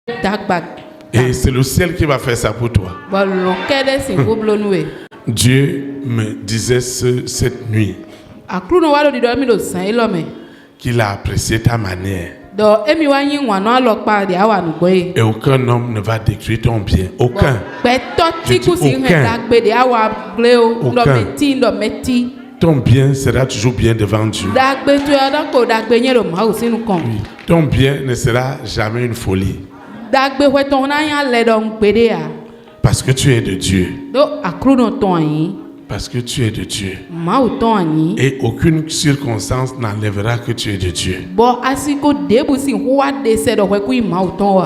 Et c'est le ciel qui va faire ça pour toi. Dieu me disait cette nuit qu'il a apprécié ta manière. Et aucun homme ne va détruire ton bien. Aucun. Ton bien sera toujours bien devant Dieu. Oui. Ton bien ne sera jamais une folie. Parce que tu es de Dieu. Parce que tu es de Dieu. Et aucune circonstance n'enlèvera que tu es de Dieu.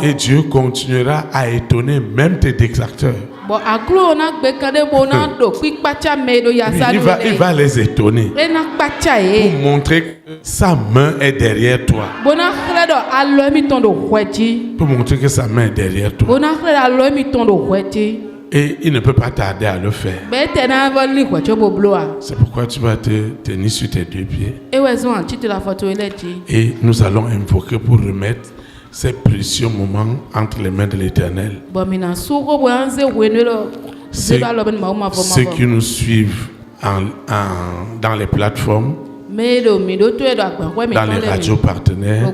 Et Dieu continuera à étonner même tes détracteurs. Il va les étonner pour montrer que sa main est derrière toi. Pour montrer que sa main est derrière toi. Et il ne peut pas tarder à le faire. C'est pourquoi tu vas te tenir sur tes deux pieds. Et nous allons invoquer pour remettre ces précieux moments entre les mains de l'Éternel. Ceux qui nous suivent dans les plateformes, dans les radios partenaires,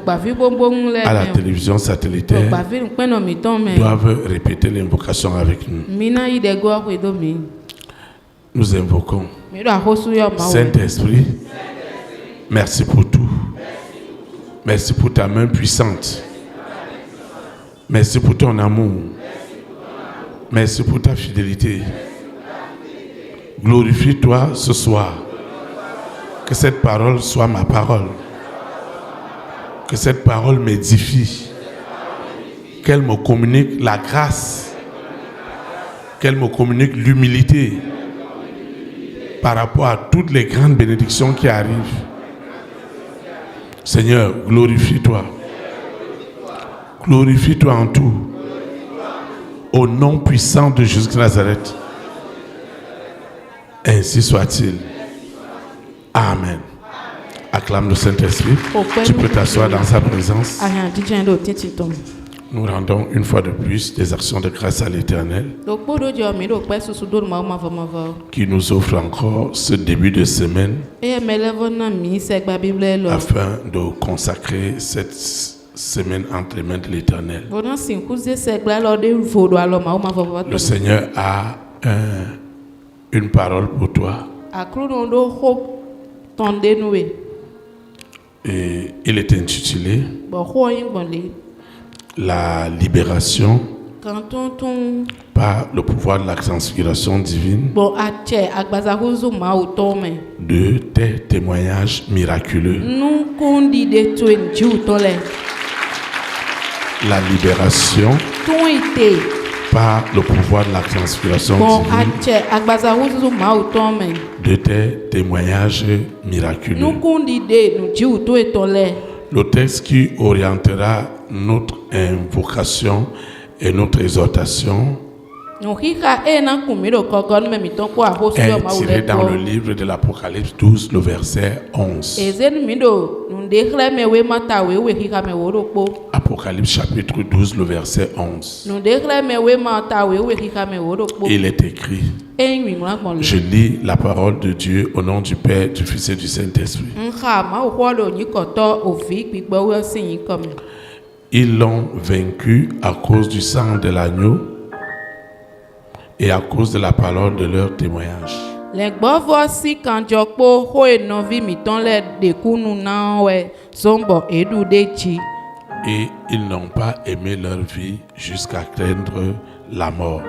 à la télévision satellitaire, doivent répéter l'invocation avec nous. Nous invoquons. Saint-Esprit, merci pour tout. Merci pour ta main puissante. Merci pour ton amour. Merci pour ta fidélité. Glorifie-toi ce soir. Que cette parole soit ma parole. Que cette parole m'édifie. Qu'elle me communique la grâce. Qu'elle me communique l'humilité par rapport à toutes les grandes bénédictions qui arrivent. Seigneur, glorifie-toi. Glorifie-toi en tout. Au nom puissant de Jésus de Nazareth. Ainsi soit-il. Amen. Acclame le Saint-Esprit. Tu peux t'asseoir dans sa présence. Nous rendons une fois de plus des actions de grâce à l'Éternel qui nous offre encore ce début de semaine afin de consacrer cette semaine entre les mains de l'Éternel. Le Seigneur a une parole pour toi. Et il est intitulé La libération par le pouvoir de la transfiguration divine de tes témoignages miraculeux. La libération par le pouvoir de la transfiguration divine de tes témoignages miraculeux. Le texte qui orientera notre invocation et notre exhortation est tiré dans le livre de l'Apocalypse 12, le verset 11. Apocalypse chapitre 12, le verset 11. Il est écrit: je lis la parole de Dieu au nom du Père, du Fils et du Saint-Esprit. Ils l'ont vaincu à cause du sang de l'agneau et à cause de la parole de leur témoignage. Et ils n'ont pas aimé leur vie jusqu'à craindre la mort.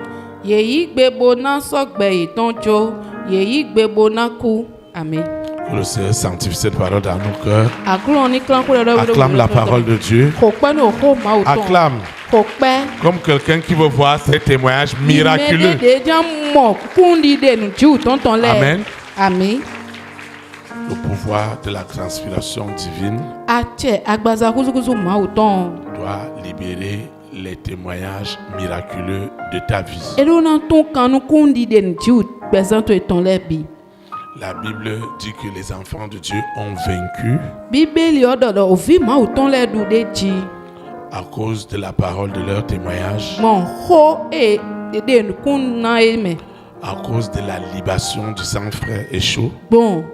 Amen. Que le Seigneur sanctifie cette parole dans nos cœurs. Acclame la parole de Dieu. Acclame. Comme quelqu'un qui veut voir ces témoignages miraculeux. Amen. Amen. Le pouvoir de la transpiration divine doit libérer les témoignages miraculeux de ta vie. La Bible dit que les enfants de Dieu ont vaincu à cause de la parole de leur témoignage, Mon ho e de kun na e me. à cause de la libation du sang frais et chaud. Bon,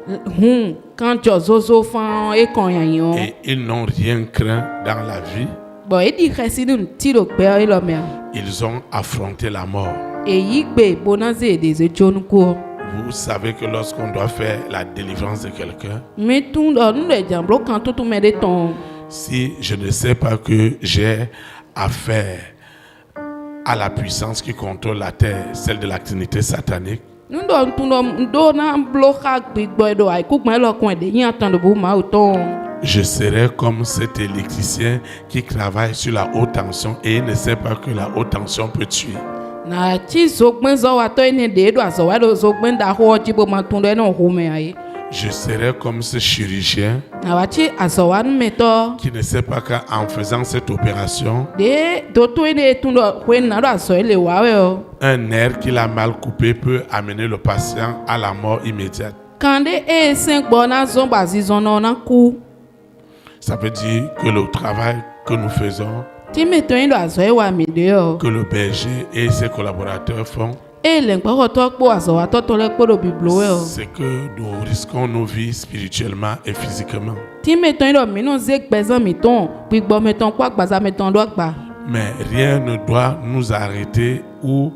quand tu zozo fan e kon yan yon. Et ils n'ont rien craint dans la vie. Bon, e di resi nun ti do pe e lo me. Ils ont affronté la mort. E yi gbe bonaze de ze jonu ko. Vous savez que lorsqu'on doit faire la délivrance de quelqu'un, Mais tout nous les jambes quand tout met des tons. si je ne sais pas que j'ai affaire à la puissance qui contrôle la terre, celle de la Trinité satanique, Nous donnons blocage big boy do ay cook lo coin de yin attend de vous ma auton. je serai comme cet électricien qui travaille sur la haute tension et il ne sait pas que la haute tension peut tuer. Na ti zogben zo wa to ni de do azo wa do zogben da ho jibo ma tun do no ho me ay. Je serai comme ce chirurgien Na wa ti azo wa meto qui ne sait pas qu'en faisant cette opération, de do to ni tun do wen na do azo le wa we o. un nerf qu'il a mal coupé peut amener le patient à la mort immédiate. Quand e 5 bona zo bazi zo no na ku. Ça veut dire que le travail que nous faisons, Ti meto yin do azo e wa mi de o. que le berger et ses collaborateurs font, E le gbo to po azo wa to le po do biblo we o. c'est que nous risquons nos vies spirituellement et physiquement. Ti meto yin do mi no ze gbezan mi ton, gbigbo meton kwa gbaza meton do gba. Mais rien ne doit nous arrêter ou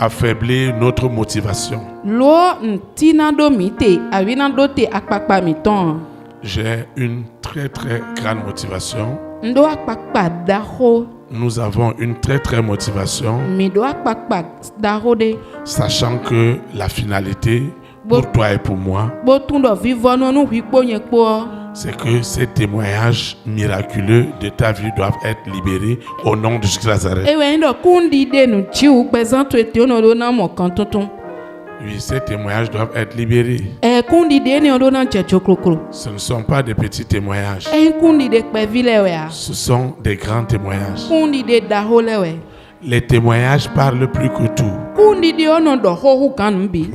affaiblir notre motivation. Lo ntina do mi te, avina do te akpakpa mi ton. J'ai une très très grande motivation. Ndo akpakpa da ho, Nous avons une très très motivation, mi do akpakpa da ho de. sachant que la finalité pour toi et pour moi, Bo tun do vivo no nu hikpo yen po. c'est que ces témoignages miraculeux de ta vie doivent être libérés au nom de Jésus Nazareth. Ewe ndo kundi de nu chi u gbezan to ete ono do na mo kan tuntun. Oui, ces témoignages doivent être libérés. E kundi de ni ono na checho krokro. Ce ne sont pas des petits témoignages, E kundi de pe vile we a. ce sont des grands témoignages. Kundi de da ho le we. Les témoignages parlent plus que tout. Kundi de ono do ho hu kan mbi.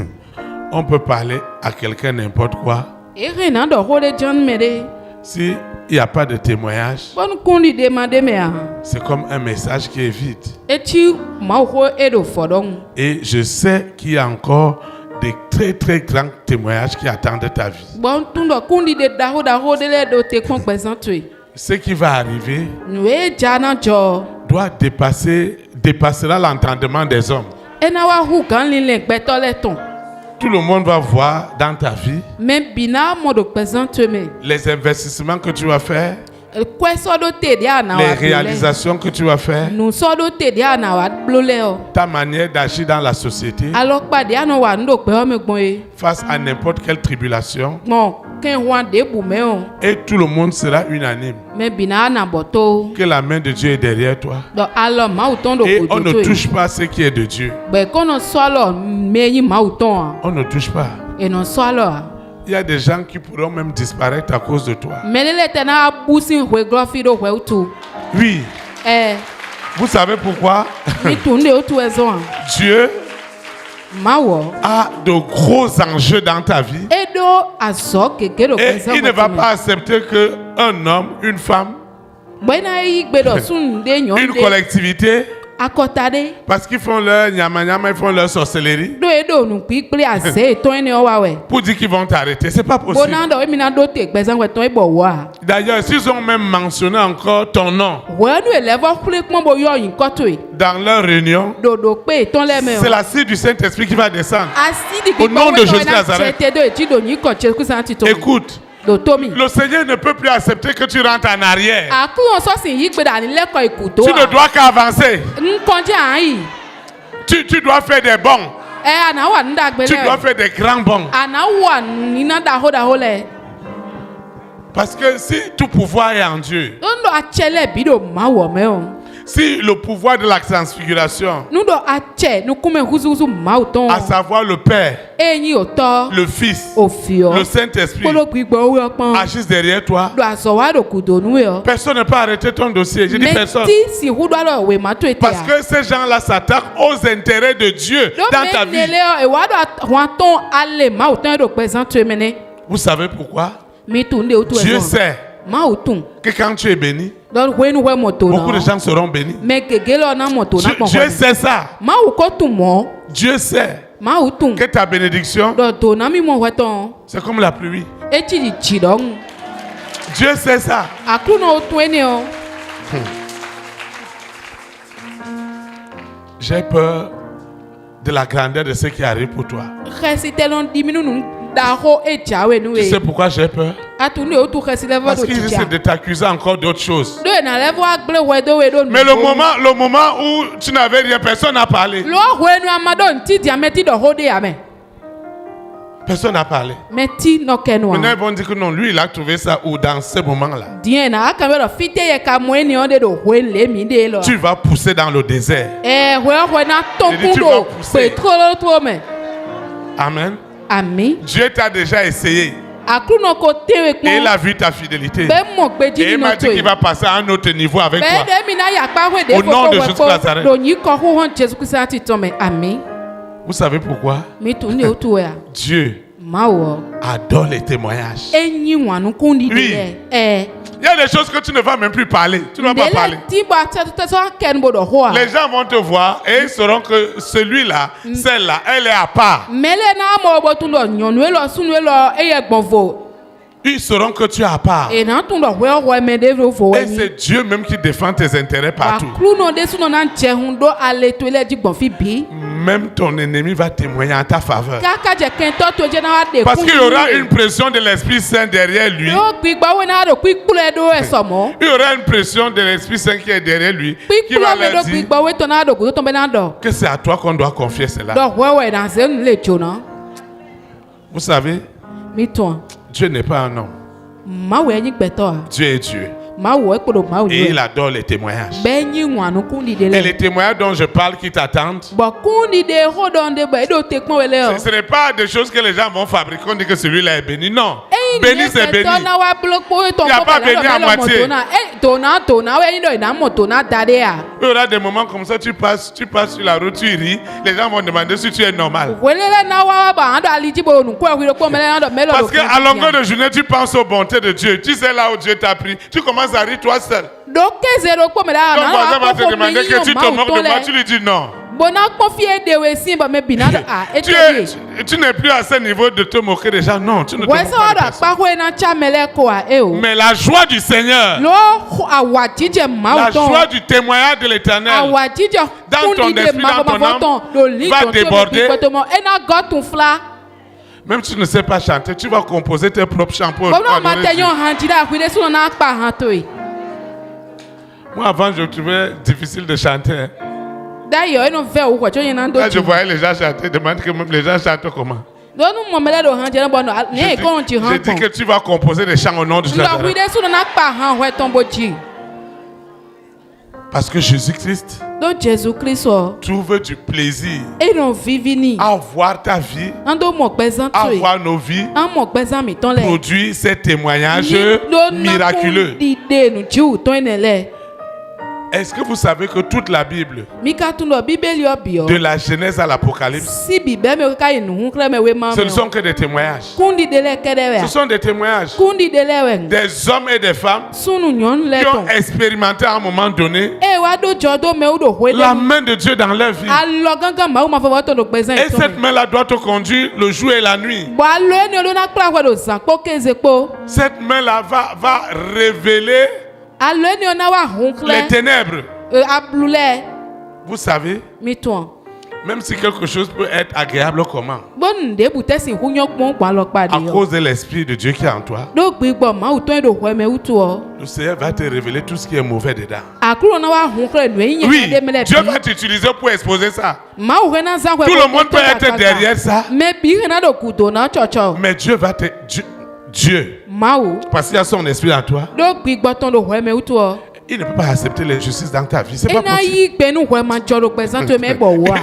On peut parler à quelqu'un n'importe quoi. E rena do ho de jan me de. S'il n'y a pas de témoignage, Bon kundi de ma de me a. c'est comme un message qui est vide. E chi ma ho e do fodon. Et je sais qu'il y a encore des très très grands témoignages qui attendent ta vie. Bon tundo kundi de da ho de le do te kon gbezan to e. Ce qui va arriver Nu e jana jo. doit dépassera l'entendement des hommes. E na wa hu kan lin le gbeto le ton. Tout le monde va voir dans ta vie Mais bina mo do gbezan to me. les investissements que tu vas faire, Kwe so do te de ana wa. les réalisations que tu vas faire, Nu so do te de ana wa blole o. ta manière d'agir dans la société Alors pa de ana wa ndo pe o me gbon e. face à n'importe quelle tribulation. Bon, ken wan de bu me o. Et tout le monde sera unanime Mais bina ana boto. que la main de Dieu est derrière toi. Do alors ma uton do Et ko on do ne to e. touche pas ce qui est de Dieu. Be kono solo me yin ma uton. On ne touche pas. E non solo. Il y a des gens qui pourront même disparaître à cause de toi. Melele tena busin hwe glofi do hwe utu. Oui, vous savez pourquoi? Mi tunde utu ezo. Dieu Mawo. a de gros enjeux dans ta vie. Edo azo keke do Et kweza. il ne va pas accepter qu'un homme, une femme, Bwena yi gbedo sun de nyon une de. collectivité, Akotade. parce qu'ils font leur nyama-nyama, ils font leur sorcellerie, Do edo nu pikple ase to ene o wawe. pour dire qu'ils vont t'arrêter. C'est pas possible. Bonando emina do te gbeza weton ebo wa. D'ailleurs, s'ils ont même mentionné encore ton nom Wenu elevo kule kpon bo yo yin koto e. dans leur réunion, Dodo pe ton le me. c'est la cire du Saint-Esprit qui va descendre. Asidi Au nom de Jésus Nazareth. Chete do eti do nyi ko che kusan ti to. Écoute, Do tomi. le Seigneur ne peut plus accepter que tu rentres en arrière. Akun so sin yi gbeda ni leko ikuto. Tu ne dois qu'avancer. Nkonje an yi. Tu dois faire des bons. Ana wa nda Tu dois gbele. faire des grands bons. Ana wa ni na da ho le. Parce que si tout pouvoir est en Dieu, Ndo achele bido mawo me o. si le pouvoir de la transfiguration, Nudo ache nukume huzuzu mauton. à savoir le Père, Enyi oto. le Fils, Ofio. le Saint-Esprit, Kolo gbigbo owo opon. agissent derrière toi, Do aso wa do kudonu e o. personne ne peut arrêter ton dossier. Je dis personne. Meti si hudo alo we mato ete Parce a. que ces gens-là s'attaquent aux intérêts de Dieu Do dans ta vie. menele o e wa do wanton ale mauton do present mene. Vous savez pourquoi? Mi tunde otu Dieu e. sait Mawu tun. que quand tu es béni, Donc when we moto beaucoup de na. gens seront bénis. Mais gegelo na moto na kon. Dieu sait ça. Mawu ko tun mo. Dieu sait Mawu tun. que ta bénédiction, Do to na mi mo weton. c'est comme la pluie. E ti di chi dong. Dieu sait ça. Akru no tun ene o. J'ai peur de la grandeur de ce qui arrive pour toi. Khesi telon diminu nu da ho e jawe nu Tu sais e. pourquoi j'ai peur? Atuni o tu khesi level Parce do qu'il chicha. risque de t'accuser encore d'autres choses. Do na level agble we do we do. Mais le moment où tu n'avais rien, personne n'a parlé. Lo we nu amado nti diameti do ho de ame. Personne n'a parlé. Meti no kenwa. Maintenant, ils vont dire que non, lui, il a trouvé ça où dans ce moment-là. Diena akambe do fite ye ka mweni onde do hwen le mi de lo. Tu vas pousser dans le désert. We na Il dit, tu vas tonkundo. pousser. Petrolo to me. Amen. Ami. Dieu t'a déjà essayé. Akru no ko tewe Et il kon. a vu ta fidélité. Be mo gbe Et di il no m'a dit to. qu'il va passer à un autre niveau avec Be toi. de mi na ya pa we de Au nom de Jésus de Nazareth. Do nyi ko ho hon Jésus Christ ati to me. Ami. Vous savez pourquoi? Mi tu ni o tu ya. Dieu Mawo. adore les témoignages. Enyi wanu kundi de Oui. le. Il y a des choses que tu ne vas même plus parler. Tu ne vas pas parler. Ti ba te so ken bo do ho a. Les gens vont te voir et ils sauront que celui-là, celle-là, elle est à part. Mele na mo bo tun do nyonu e lo sunu e lo eye gbonvo. Ils sauront que tu es à part. E na tun do we me de vo Et we. c'est Dieu même qui défend tes intérêts partout. Akru no de sunu na nche hun do ale to ile di gbon fi bi. Même ton ennemi va témoigner en ta faveur. Kaka je ken to to je na wa de. Parce qu'il y aura une pression de l'Esprit Saint derrière lui. Yo gbigba we na do kule do e so mo. Il y aura une pression de l'Esprit Saint qui est derrière lui. Qui va Kule me leur do dire gbigba we to na do ko to be na do. que c'est à toi qu'on doit confier cela. Do we na ze nu le chona. Vous savez, Mi ton. Dieu n'est pas un homme. Ma we nyi gbeto a. Dieu est Dieu. Ma wo e kodo ma wo. Et il adore les témoignages. Be nyi wanu kundi de Et le. les témoignages dont je parle qui t'attendent, Bo kundi de ho don de be do te pon wele o. ce n'est pas des choses que les gens vont fabriquer. On dit que celui-là est béni. Non. Béni, c'est béni. Il Y a pas béni à moitié. Il y aura des moments comme ça, tu passes sur la route, tu ris. Les gens vont demander si tu es normal. Parce qu'à longueur de journée, tu penses aux bontés de Dieu. Tu sais là où Dieu t'a pris. Tu commences à rire toi seul. Ton voisin va te demander que tu te moques de moi. Tu lui dis non. Tu n'es plus à ce niveau de te moquer des gens. Non, tu ne te moques pas de personne. Mais la joie du Seigneur, la joie du témoignage de l'Éternel, dans ton esprit, dans ton âme, va déborder. Même si tu ne sais pas chanter, tu vas composer tes propres chants pour adorer Dieu. Moi, avant, je trouvais difficile de chanter. D'ailleurs, Là, je voyais les gens chanter, demande que même les gens chantent comment. Je dis que tu vas composer des chants au nom de Jésus. Parce que Jésus-Christ trouve du plaisir à voir ta vie, à voir nos vies, produire ces témoignages miraculeux. Est-ce que vous savez que toute la Bible, de la Genèse à l'Apocalypse, ce ne sont que des témoignages. Ce sont des témoignages des hommes et des femmes qui ont expérimenté à un moment donné la main de Dieu dans leur vie. Et cette main-là doit te conduire le jour et la nuit. Cette main-là va révéler les ténèbres. Vous savez, même si quelque chose peut être agréable comment, à cause de l'Esprit de Dieu qui est en toi, le Seigneur va te révéler tout ce qui est mauvais dedans. Oui, Dieu va t'utiliser pour exposer ça. Tout le monde peut être derrière ça, mais Dieu va te... Dieu, parce qu'il y a son esprit en toi, il ne peut pas accepter l'injustice dans ta vie. C'est pas possible.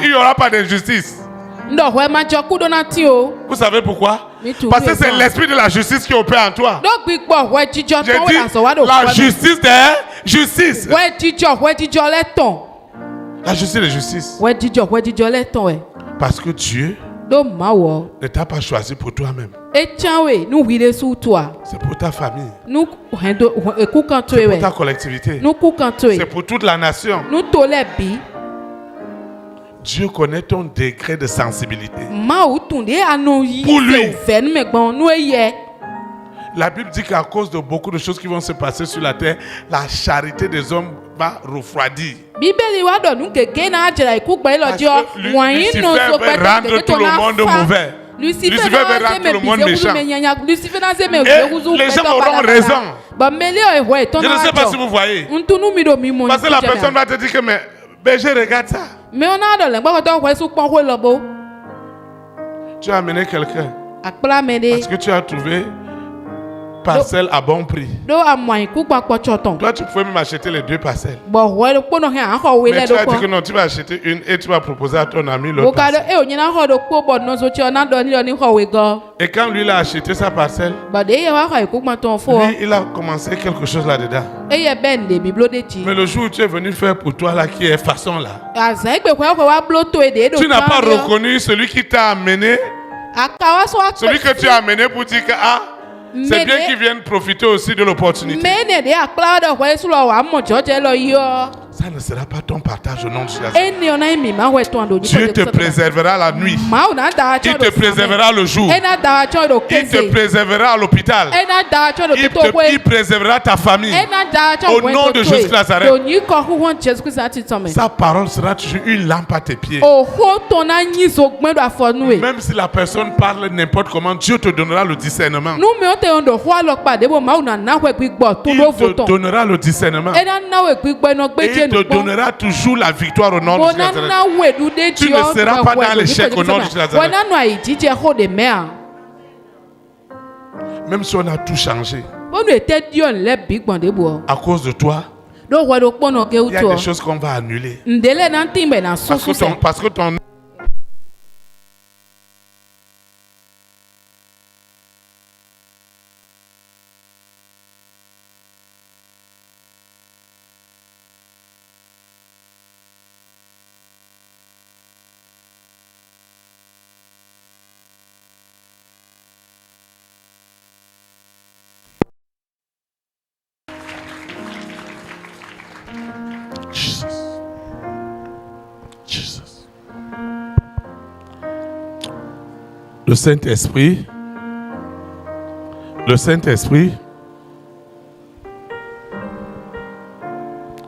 Il n'y aura pas d'injustice. Vous savez pourquoi? Parce que c'est l'esprit de la justice qui opère en toi. J'ai dit la justice de justice. La justice de justice. Parce que Dieu do mawo ne t'a pas choisi pour toi-même. etiawe nu wile su toi C'est pour ta famille. nu hendo eku kan to C'est pour ewe ta collectivité. nu ku kan to C'est e pour toute la nation. nu to le bi Dieu connaît ton degré de sensibilité. ma o tunde anu yi Pour lui. se fe nu megbon nu eye La Bible dit qu'à cause de beaucoup de choses qui vont se passer sur la terre, la charité des hommes va refroidir. bíbélì wa dọ̀ nu gègé náà jẹ̀rẹ̀ ikú gbẹ̀rẹ̀ lọ́jọ́ wọ̀nyí nù Lucifer so veut rendre tout le monde mauvais. Lucifer veut rendre tout le monde méchant. Et les gens auront raison. Je ne sais pas si vous voyez. Parce que la personne va te dire que mais berger, regarde ça. Tu as amené quelqu'un parce que tu as trouvé parcelle à bon prix. Toi, tu pouvais même acheter les 2 parcelles. Mais tu as dit que non, tu vas acheter une et tu vas proposer à ton ami l'autre parcelle. Et quand lui il a acheté sa parcelle, lui, il a commencé quelque chose là-dedans. Mais le jour où tu es venu faire pour toi, là, qui est façon là, tu n'as pas reconnu celui qui t'a amené, celui que tu as amené pour dire que c'est bien qu'ils viennent profiter aussi de l'opportunité. Ça ne sera pas ton partage au nom de Jésus. Dieu te préservera la nuit. Il te préservera le jour. Il te préservera à l'hôpital. Il préservera ta famille. Au nom de Jésus Nazareth. Sa parole sera toujours une lampe à tes pieds. Même si la personne parle n'importe comment, Dieu te donnera le discernement. Il te donnera le discernement. Et il te donnera toujours la victoire au nom de Jésus Nazareth. Tu ne seras pas dans l'échec au nom de Jésus Nazareth. Même si on a tout changé, à cause de toi, il y a des choses qu'on va annuler. Parce que ton le Saint-Esprit,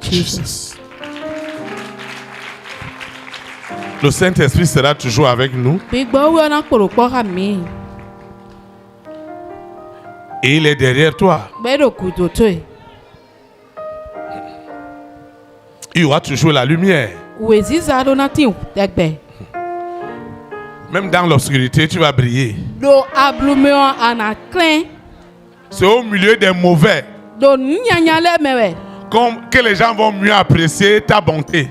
Jesus. Le Saint-Esprit sera toujours avec nous. Et il est derrière toi. Il y aura toujours la lumière. Même dans l'obscurité, tu vas briller. C'est au milieu des mauvais que les gens vont mieux apprécier ta bonté.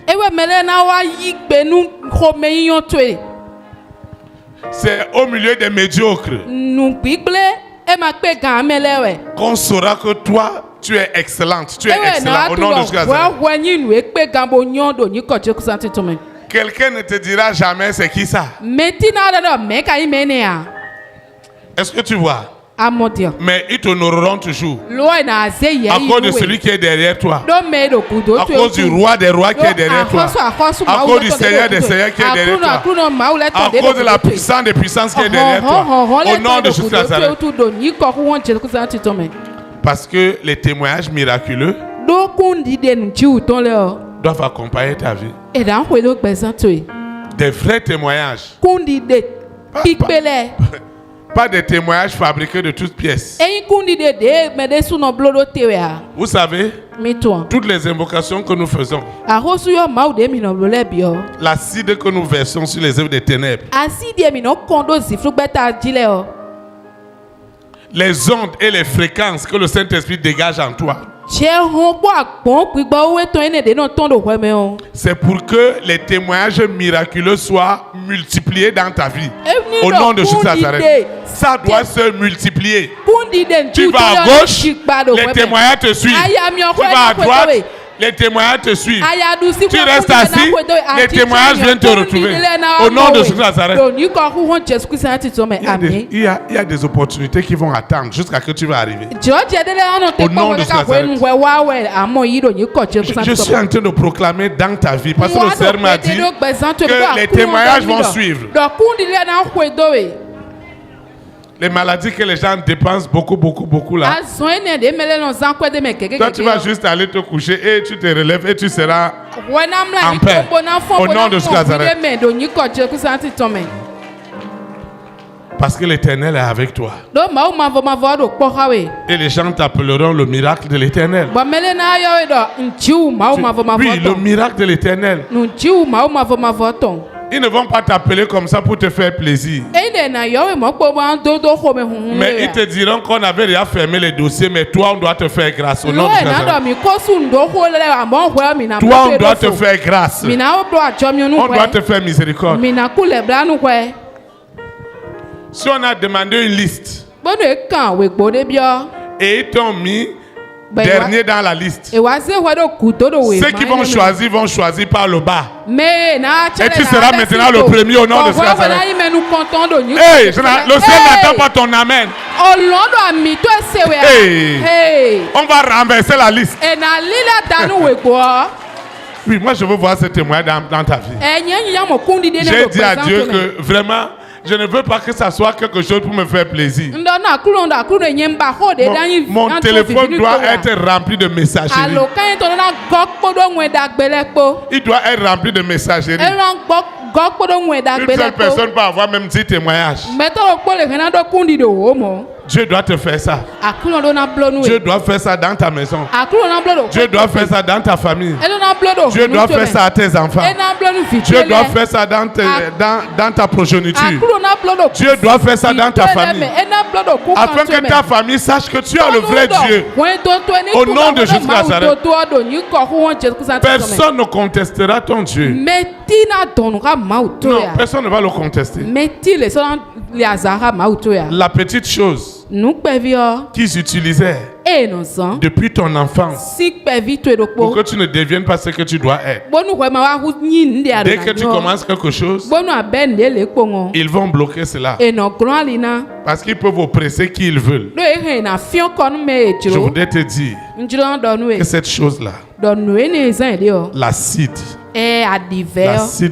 C'est au milieu des médiocres qu'on saura que toi, tu es excellente. Tu es excellent au nom de Jésus. Quelqu'un ne te dira jamais c'est qui ça. Est-ce que tu vois? Mais ils t'honoreront toujours. À cause de celui qui est derrière toi. À cause du roi des rois qui est derrière toi. À cause du Seigneur des seigneurs qui est derrière toi. À cause de la puissance des puissances qui est derrière toi. Au nom de Jésus Nazareth. Parce que les témoignages miraculeux doivent accompagner ta vie. Des vrais témoignages. Pas des témoignages fabriqués de toutes pièces. Vous savez, toutes les invocations que nous faisons, l'acide que nous versons sur les œuvres des ténèbres, les ondes et les fréquences que le Saint-Esprit dégage en toi, c'est pour que les témoignages miraculeux soient multipliés dans ta vie. Au nom de Jésus Nazareth. Ça doit se multiplier. Tu vas à gauche, les témoignages te suivent. Tu vas à droite, Les témoignages te suivent. ayadusi Tu restes assis, les témoignages viennent te retrouver. Au nom de Jésus de Nazareth. Il y a des opportunités qui vont attendre jusqu'à ce que tu vas arriver. Au nom de Jésus de Nazareth. Je suis en train de proclamer dans ta vie, parce que le Seigneur m'a dit que les témoignages vont suivre. Les maladies que les gens dépensent beaucoup là. Toi, tu vas juste aller te coucher et tu te relèves et tu seras en paix. Au nom de Jésus de Nazareth. Parce que l'Éternel est avec toi. Et les gens t'appelleront le miracle de l'Éternel. Oui, le miracle de l'Éternel. Ils ne vont pas t'appeler comme ça pour te faire plaisir. Mais ils te diront qu'on avait déjà fermé les dossiers, mais toi, on doit te faire grâce. Au nom de Jésus. Toi, on doit te faire grâce. On doit te faire miséricorde. Si on a demandé une liste et ils t'ont mis dernier dans la liste, ceux qui vont choisir par le bas. Et tu seras maintenant le premier au nom de Jésus. Hey, le ciel n'attend pas ton amen. Hey, on va renverser la liste. Oui, moi je veux voir ce témoin dans ta vie. J'ai dit à Dieu que vraiment, je ne veux pas que ça soit quelque chose pour me faire plaisir. Mon téléphone doit être rempli de messagerie. Il doit être rempli de messagerie. Une seule personne peut avoir même 10 témoignages. Dieu doit te faire ça. Dieu doit faire ça dans ta maison. Dieu doit faire ça dans ta famille. Dieu doit faire ça à tes enfants. Dieu doit faire ça dans ta progéniture. Dieu doit faire ça dans ta famille. Afin que ta famille sache que tu as le vrai Dieu. Au nom de Jésus de Nazareth. Personne ne contestera ton Dieu. Non, personne ne va le contester. La petite chose qu'ils utilisaient depuis ton enfance pour que tu ne deviennes pas ce que tu dois être. Dès que tu commences quelque chose, ils vont bloquer cela. Parce qu'ils peuvent oppresser qui ils veulent. Je voudrais te dire que cette chose-là, l'acide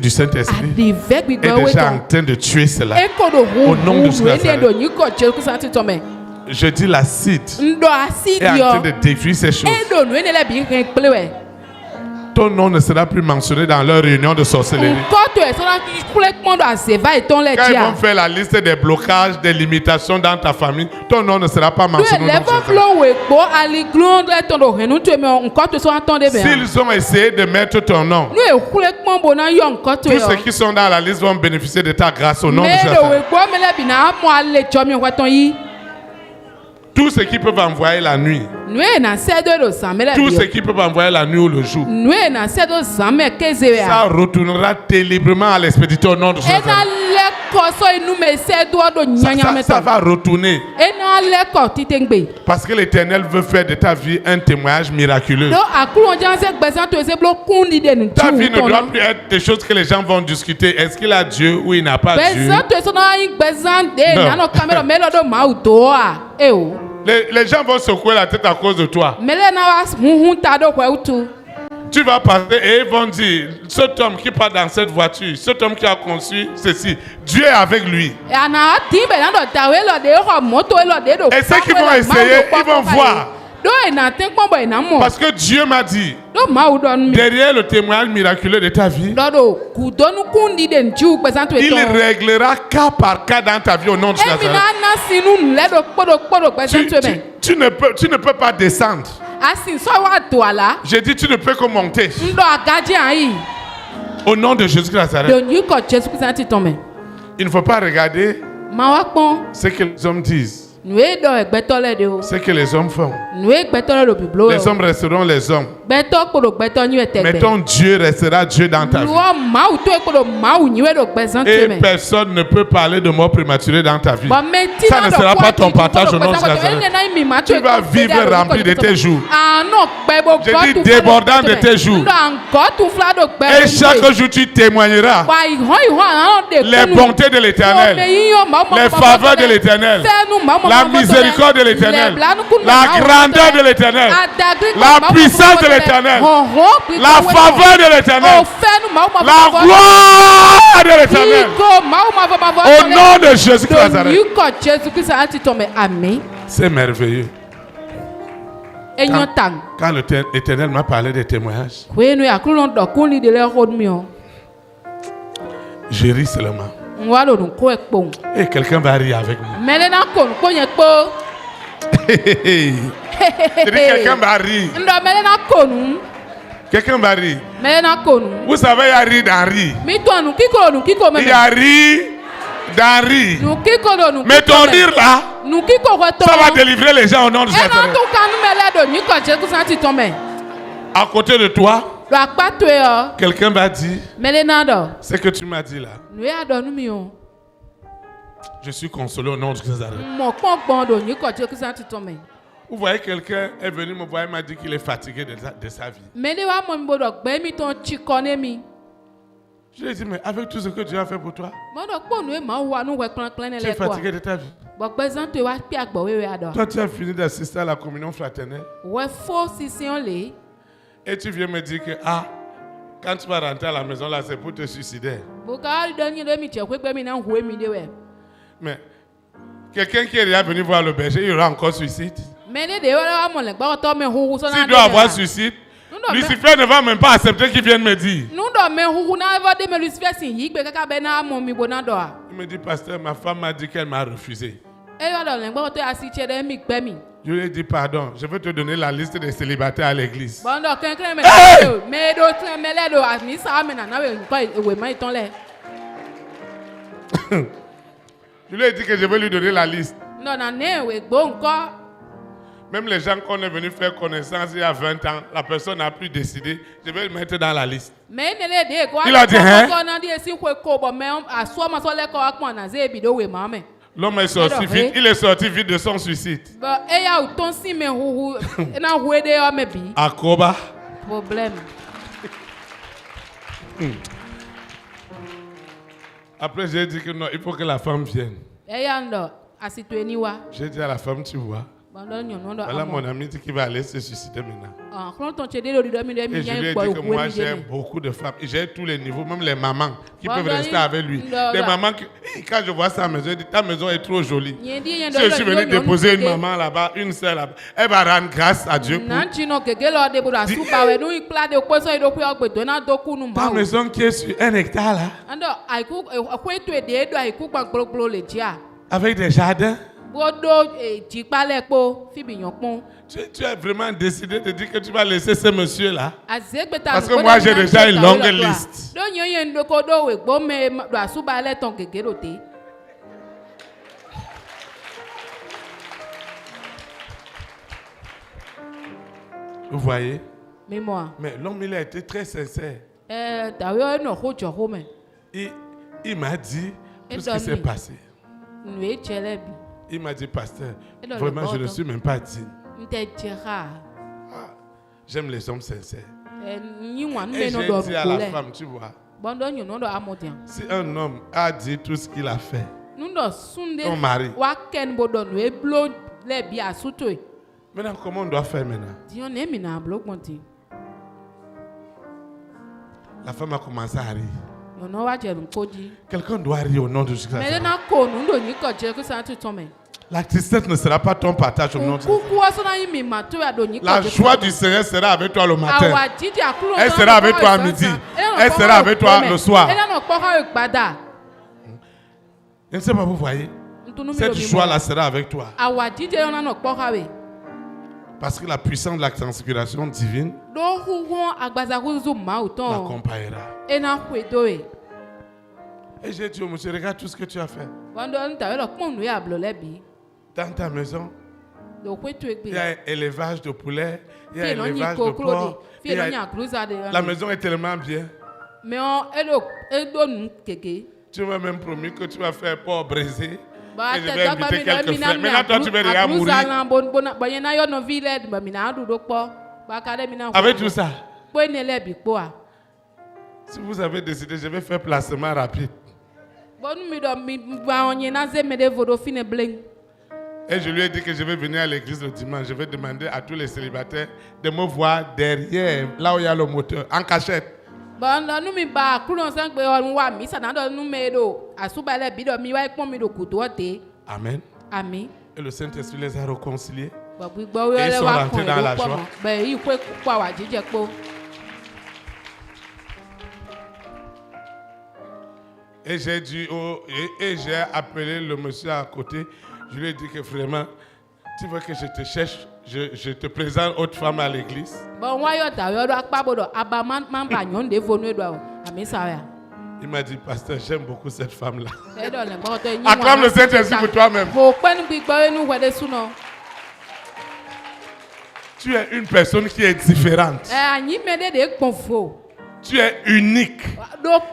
du Saint-Esprit est déjà en train de tuer cela. Au nom de Jésus. Je dis l'acide est en train de détruire ces choses. Ton nom ne sera plus mentionné dans leur réunion de sorcellerie. Quand ils vont faire la liste des blocages, des limitations dans ta famille, ton nom ne sera pas mentionné. S'ils ont essayé de mettre ton nom, tous ceux qui sont dans la liste vont bénéficier de ta grâce au nom de Jésus. Tous ceux qui peuvent envoyer la nuit. Tous ceux qui peuvent envoyer la nuit ou le jour. Ça retournera librement à l'expéditeur au nom de Jésus. Ça va retourner. Parce que l'Éternel veut faire de ta vie un témoignage miraculeux. Ta vie ne doit plus être des choses que les gens vont discuter. Est-ce qu'il a Dieu ou il n'a pas Dieu? Non. Les gens vont secouer la tête à cause de toi. Tu vas passer et ils vont dire, cet homme qui part dans cette voiture, cet homme qui a conçu ceci, Dieu est avec lui. Et ceux qui vont essayer, ils vont voir. Parce que Dieu m'a dit, derrière le témoignage miraculeux de ta vie, il réglera cas par cas dans ta vie au nom de Jésus. Tu ne peux pas descendre. J'ai dit tu ne peux que monter. Au nom de Jésus de Nazareth. Il ne faut pas regarder ce que les hommes disent. Ce que les hommes font. Les hommes resteront les hommes. Mais ton Dieu restera Dieu dans ta vie. Et personne ne peut parler de mort prématurée dans ta vie. Ça ne sera pas ton partage au nom de Jésus. Tu vas vivre rempli de tes jours. Je dis débordant de tes jours. Et chaque jour tu témoigneras les bontés de l'Éternel, les faveurs de l'Éternel, la miséricorde de l'Éternel, la grandeur de l'Éternel, la puissance de l'Éternel, la faveur de l'Éternel, la gloire de l'Éternel. Au nom de Jésus-Christ de Nazareth. C'est merveilleux. Quand l'Éternel m'a parlé des témoignages, je ris seulement. Et quelqu'un va rire avec moi. Quelqu'un va rire. Quelqu'un va rire. Vous savez, il y a rire dans rire. Il y a rire dans rire. Mais ton rire là, ça va délivrer les gens au nom de Jésus. À côté de toi, quelqu'un va dire ce que tu m'as dit là. Je suis consolé au nom de Jésus. Vous voyez, quelqu'un est venu me voir et m'a dit qu'il est fatigué de sa vie. Je lui ai dit, mais avec tout ce que Dieu a fait pour toi, tu es fatigué de ta vie. Toi, tu as fini d'assister à la communion fraternelle. Et tu viens me dire que, quand tu vas rentrer à la maison, là, c'est pour te suicider. Mais quelqu'un qui est déjà venu voir le berger, il y aura encore suicide. S'il doit avoir suicide, Lucifer ne va même pas accepter qu'il vienne me dire. Il me dit, pasteur, ma femme m'a dit qu'elle m'a refusé. Je lui ai dit, pardon, je vais te donner la liste des célibataires à l'église. Je lui ai dit que je vais lui donner la liste. Même les gens qu'on est venu faire connaissance il y a 20 ans, la personne n'a plus décidé, je vais le mettre dans la liste. Il a dit, hein? L'homme est sorti vite, il est sorti vite de son suicide. Akoba. Problème. Après, j'ai dit que non, il faut que la femme vienne. J'ai dit à la femme, tu vois. Voilà mon ami dit qu'il va aller se suicider maintenant. Et je lui ai dit que moi j'ai beaucoup de femmes. J'ai tous les niveaux, même les mamans qui peuvent rester avec lui. Les mamans qui, quand je vois sa maison, je dis ta maison est trop jolie. Si je suis venu déposer une maman là-bas, une seule là-bas, elle va rendre grâce à Dieu. Ta maison qui est sur 1 hectare là, avec des jardins. Tu as vraiment décidé de dire que tu vas laisser ce monsieur-là? Parce que moi, j'ai déjà une longue liste. Vous voyez? Mais l'homme, il a été très sincère. Il m'a dit tout ce qui s'est passé. Il m'a dit, pasteur, vraiment, je ne suis même pas digne. J'aime les hommes sincères. Et j'ai dit à la femme, tu vois, si un homme a dit tout ce qu'il a fait, ton mari, maintenant, comment on doit faire maintenant? La femme a commencé à rire. Quelqu'un doit rire au nom de Jésus. La tristesse ne sera pas ton partage au nom de Jésus. La joie du Seigneur sera avec toi le matin. Elle sera avec toi à midi. Elle sera avec toi le soir. Je ne sais pas, vous voyez. Cette joie-là sera avec toi. Parce que la puissance de la transfiguration divine l'accompagnera. Et j'ai dit au monsieur, regarde tout ce que tu as fait. Dans ta maison, il y a élevage de poulets, il y a élevage de porcs. La maison est tellement bien. Tu m'as même promis que tu vas faire porc braisé. Et je vais inviter quelques frères. Maintenant, toi, tu veux déjà mourir. Avec tout ça, Kwe ne le bi kpo a. si vous avez décidé, je vais faire placement rapide. Bonu mi do mi ba onye na ze me de vodo fine bleng. Et je lui ai dit que je vais venir à l'église le dimanche. Je vais demander à tous les célibataires de me voir derrière, là où il y a le moteur, en cachette. Bon, nous mi ba kulon sang pe on wa mi sa na do nu me do asuba le bi do mi wa ipon mi do kuto te. Amen. Amen. Et le Saint-Esprit les a réconciliés. Ba gbo we Et ils le sont wa rentrés kon dans la e do joie. po. Be yi kwe kwa wa jije po. Et j'ai dit et j'ai appelé le monsieur à côté. Je lui ai dit que vraiment, tu veux que je te cherche, je te présente autre femme à l'église. Bon, wa yo ta yo do akpa bodo aba man ba nyon de vonu do. Amen sa ya. Il m'a dit, pasteur, j'aime beaucoup cette femme-là. E do le bo to yin. Acclame le Saint-Esprit pour toi-même. Ko pe nu bi gbo enu we de suno. Tu es une personne qui est différente. Anyi me de konfo. Tu es unique.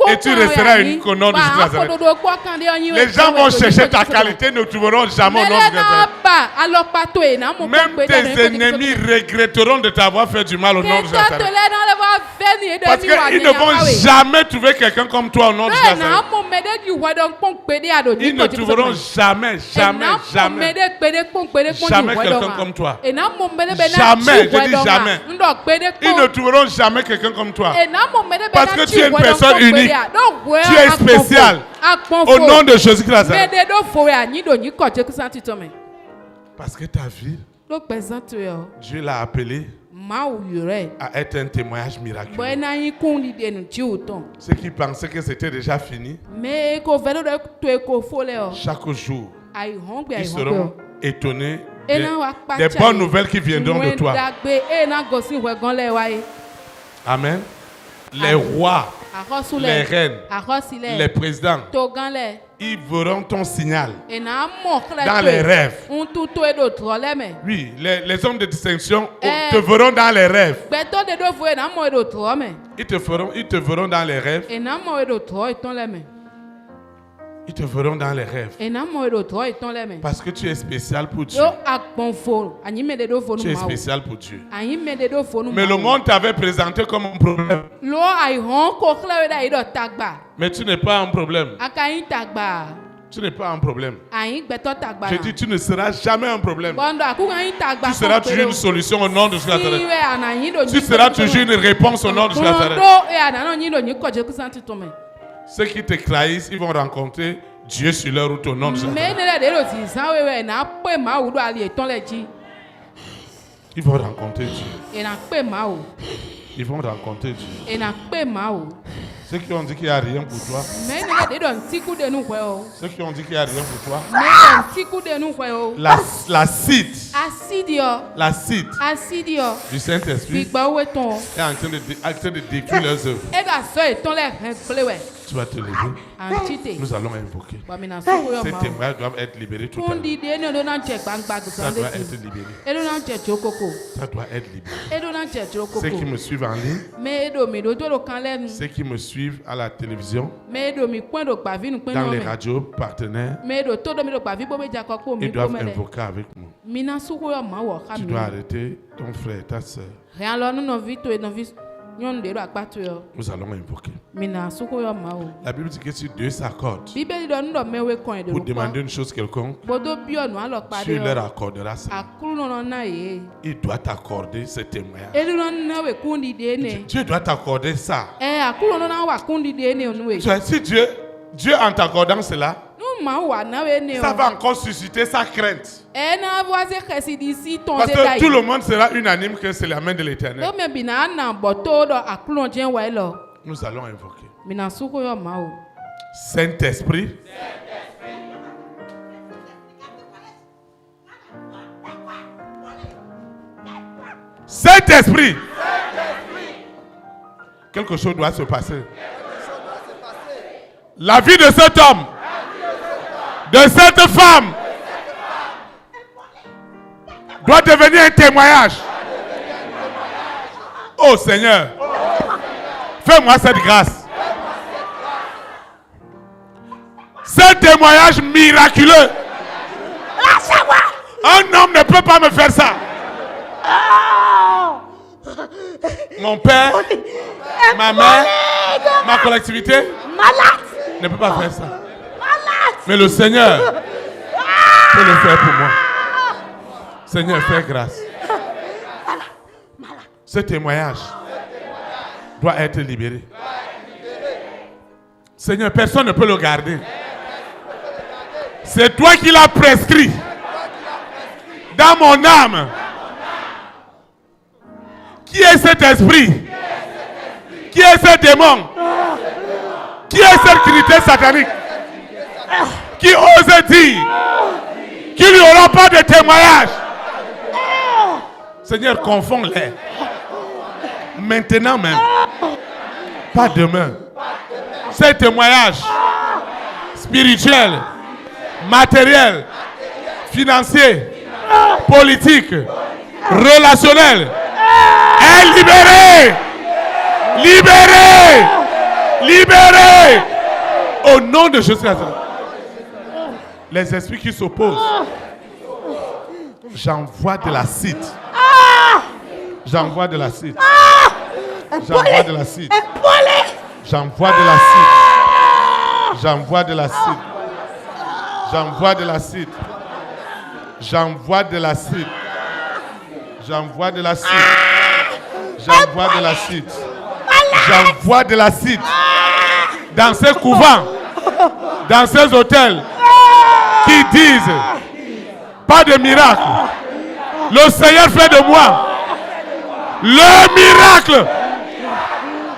Et tu resteras unique au nom de Jésus-Christ. Les gens vont chercher ta qualité, ne trouveront jamais au nom de Jésus. Même tes ennemis regretteront de t'avoir fait du mal au nom de Jésus. Parce qu'ils ne vont jamais trouver quelqu'un comme toi au nom de Jésus. Ils ne trouveront jamais quelqu'un comme toi. Jamais, je dis jamais. Ils ne trouveront jamais quelqu'un comme toi. Parce que tu es une personne unique. Tu es spécial. Au nom de Jésus-Christ. Parce que ta vie, Dieu l'a appelé à être un témoignage miraculeux. Ceux qui pensaient que c'était déjà fini, chaque jour, ils seront étonnés des bonnes nouvelles qui viendront de toi. Amen. Les rois, les reines, les présidents, ils verront ton signal dans les rêves. Oui, les hommes de distinction te verront dans les rêves. Ils te verront dans les rêves. Ils te verront dans les rêves. Parce que tu es spécial pour Dieu. Tu es spécial pour Dieu. Mais le monde t'avait présenté comme un problème. Mais tu n'es pas un problème. Tu n'es pas un problème. Je dis, tu ne seras jamais un problème. Tu seras toujours une solution au nom de Jésus. Tu seras toujours une réponse au nom de Jésus. Ceux qui te trahissent, ils vont rencontrer Dieu sur leur route au nom de Jésus. Ils vont rencontrer Dieu. Ils vont rencontrer Dieu. Ceux qui ont dit qu'il n'y a rien pour toi. Ceux qui ont dit qu'il n'y a rien pour toi. La cite du Saint-Esprit est en train de détruire leurs œuvres. Tu vas te lever. Nous allons invoquer. Ces témoignages doivent être libérés tout à l'heure. Ça doit être libéré. Ça doit être libéré. Ceux qui me suivent en ligne, ceux qui me suivent à la télévision, dans les radios partenaires, ils doivent invoquer avec moi. Tu dois arrêter ton frère, ta soeur. Nous allons invoquer. La Bible dit que si Dieu s'accorde pour demander une chose quelconque, tu leur accorderas ça. Il doit t'accorder ce témoignage. Dieu doit t'accorder ça. Si Dieu en t'accordant cela, ça va encore susciter sa crainte. Parce que tout le monde sera unanime que c'est la main de l'Éternel. Nous allons invoquer. Saint-Esprit. Saint-Esprit. Quelque chose doit se passer. La vie de cet homme, de cette femme, doit devenir un témoignage. Oh Seigneur, fais-moi cette grâce. Ce témoignage miraculeux. Un homme ne peut pas me faire ça. mon père, ma mère, ma collectivité ne peut pas faire ça. Mais le Seigneur peut le faire pour moi. Seigneur, fais grâce. Ce témoignage doit être libéré. Seigneur, personne ne peut le garder. C'est toi qui l'as prescrit dans mon âme. Qui est cet esprit? Qui est ce démon? Qui est cette trinité satanique qui ose dire qu'il n'y aura pas de témoignage? Seigneur, confonds-les. Maintenant même. Pas demain. Ces témoignages spirituels, matériels, financiers, politiques, relationnels est libéré. Libéré. Libéré. Au nom de Jésus-Christ. Les esprits qui s'opposent, j'envoie de l'acide. J'envoie de l'acide. J'envoie de l'acide. J'envoie de l'acide. J'envoie de l'acide. J'envoie de l'acide. J'envoie de l'acide. J'envoie de l'acide. J'envoie de l'acide. J'envoie de l'acide. Dans ces couvents, dans ces hôtels qui disent pas de miracle. Le Seigneur fait de moi le miracle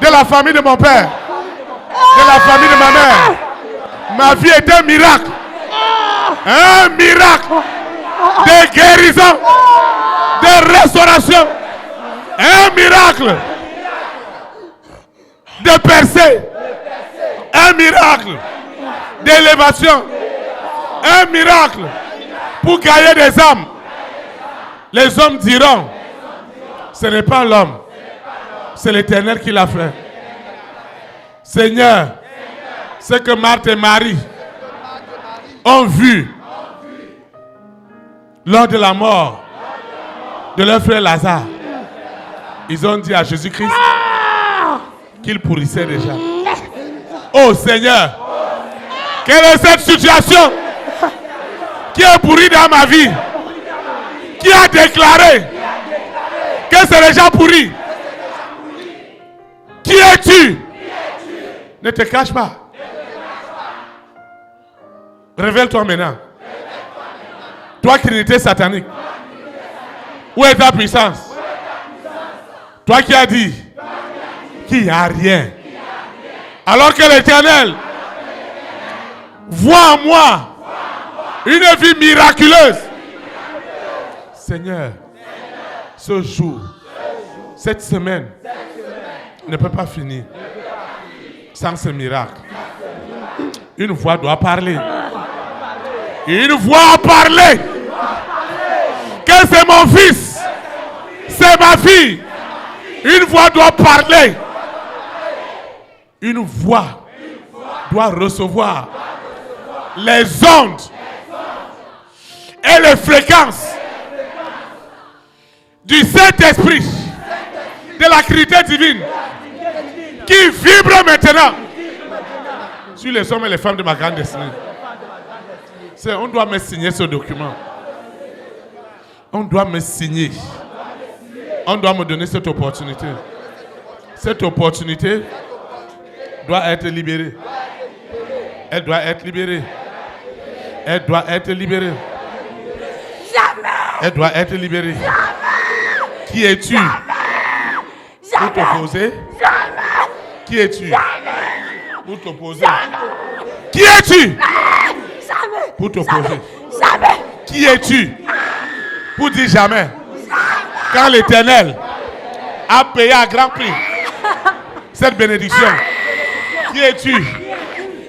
de la famille de mon père, de la famille de ma mère. Ma vie est un miracle. Un miracle de guérison, de restauration. Un miracle de percée. Un miracle d'élévation. Un miracle pour gagner des âmes. Les hommes diront, ce n'est pas l'homme, c'est l'Éternel qui l'a fait. Seigneur, ce que Marthe et Marie ont vu lors de la mort de leur frère Lazare, ils ont dit à Jésus-Christ qu'il pourrissait déjà. Oh Seigneur, quelle est cette situation qui est pourrie dans ma vie? Qui a déclaré que c'est déjà pourri? Qui es-tu? Ne te cache pas. Révèle-toi maintenant. Toi, trinité satanique. Où est ta puissance? Toi qui as dit qu'il n'y a rien. Alors que l'Éternel voit en moi une vie miraculeuse. Seigneur, ce jour, cette semaine ne peut pas finir sans ce miracle. Une voix doit parler. Une voix a parlé que c'est mon fils, c'est ma fille. Une voix doit parler. Une voix doit recevoir les ondes et les fréquences du Saint-Esprit, de la Trinité divine, qui vibre maintenant sur les hommes et les femmes de ma grande destinée. On doit me signer ce document. On doit me signer. On doit me donner cette opportunité. Cette opportunité doit être libérée. Elle doit être libérée. Elle doit être libérée. Elle doit être libérée. Qui es-tu pour t'opposer? Qui es-tu pour t'opposer? Qui es-tu pour t'opposer? Qui es-tu pour dire jamais? Quand l'Éternel a payé à grand prix cette bénédiction. Qui es-tu?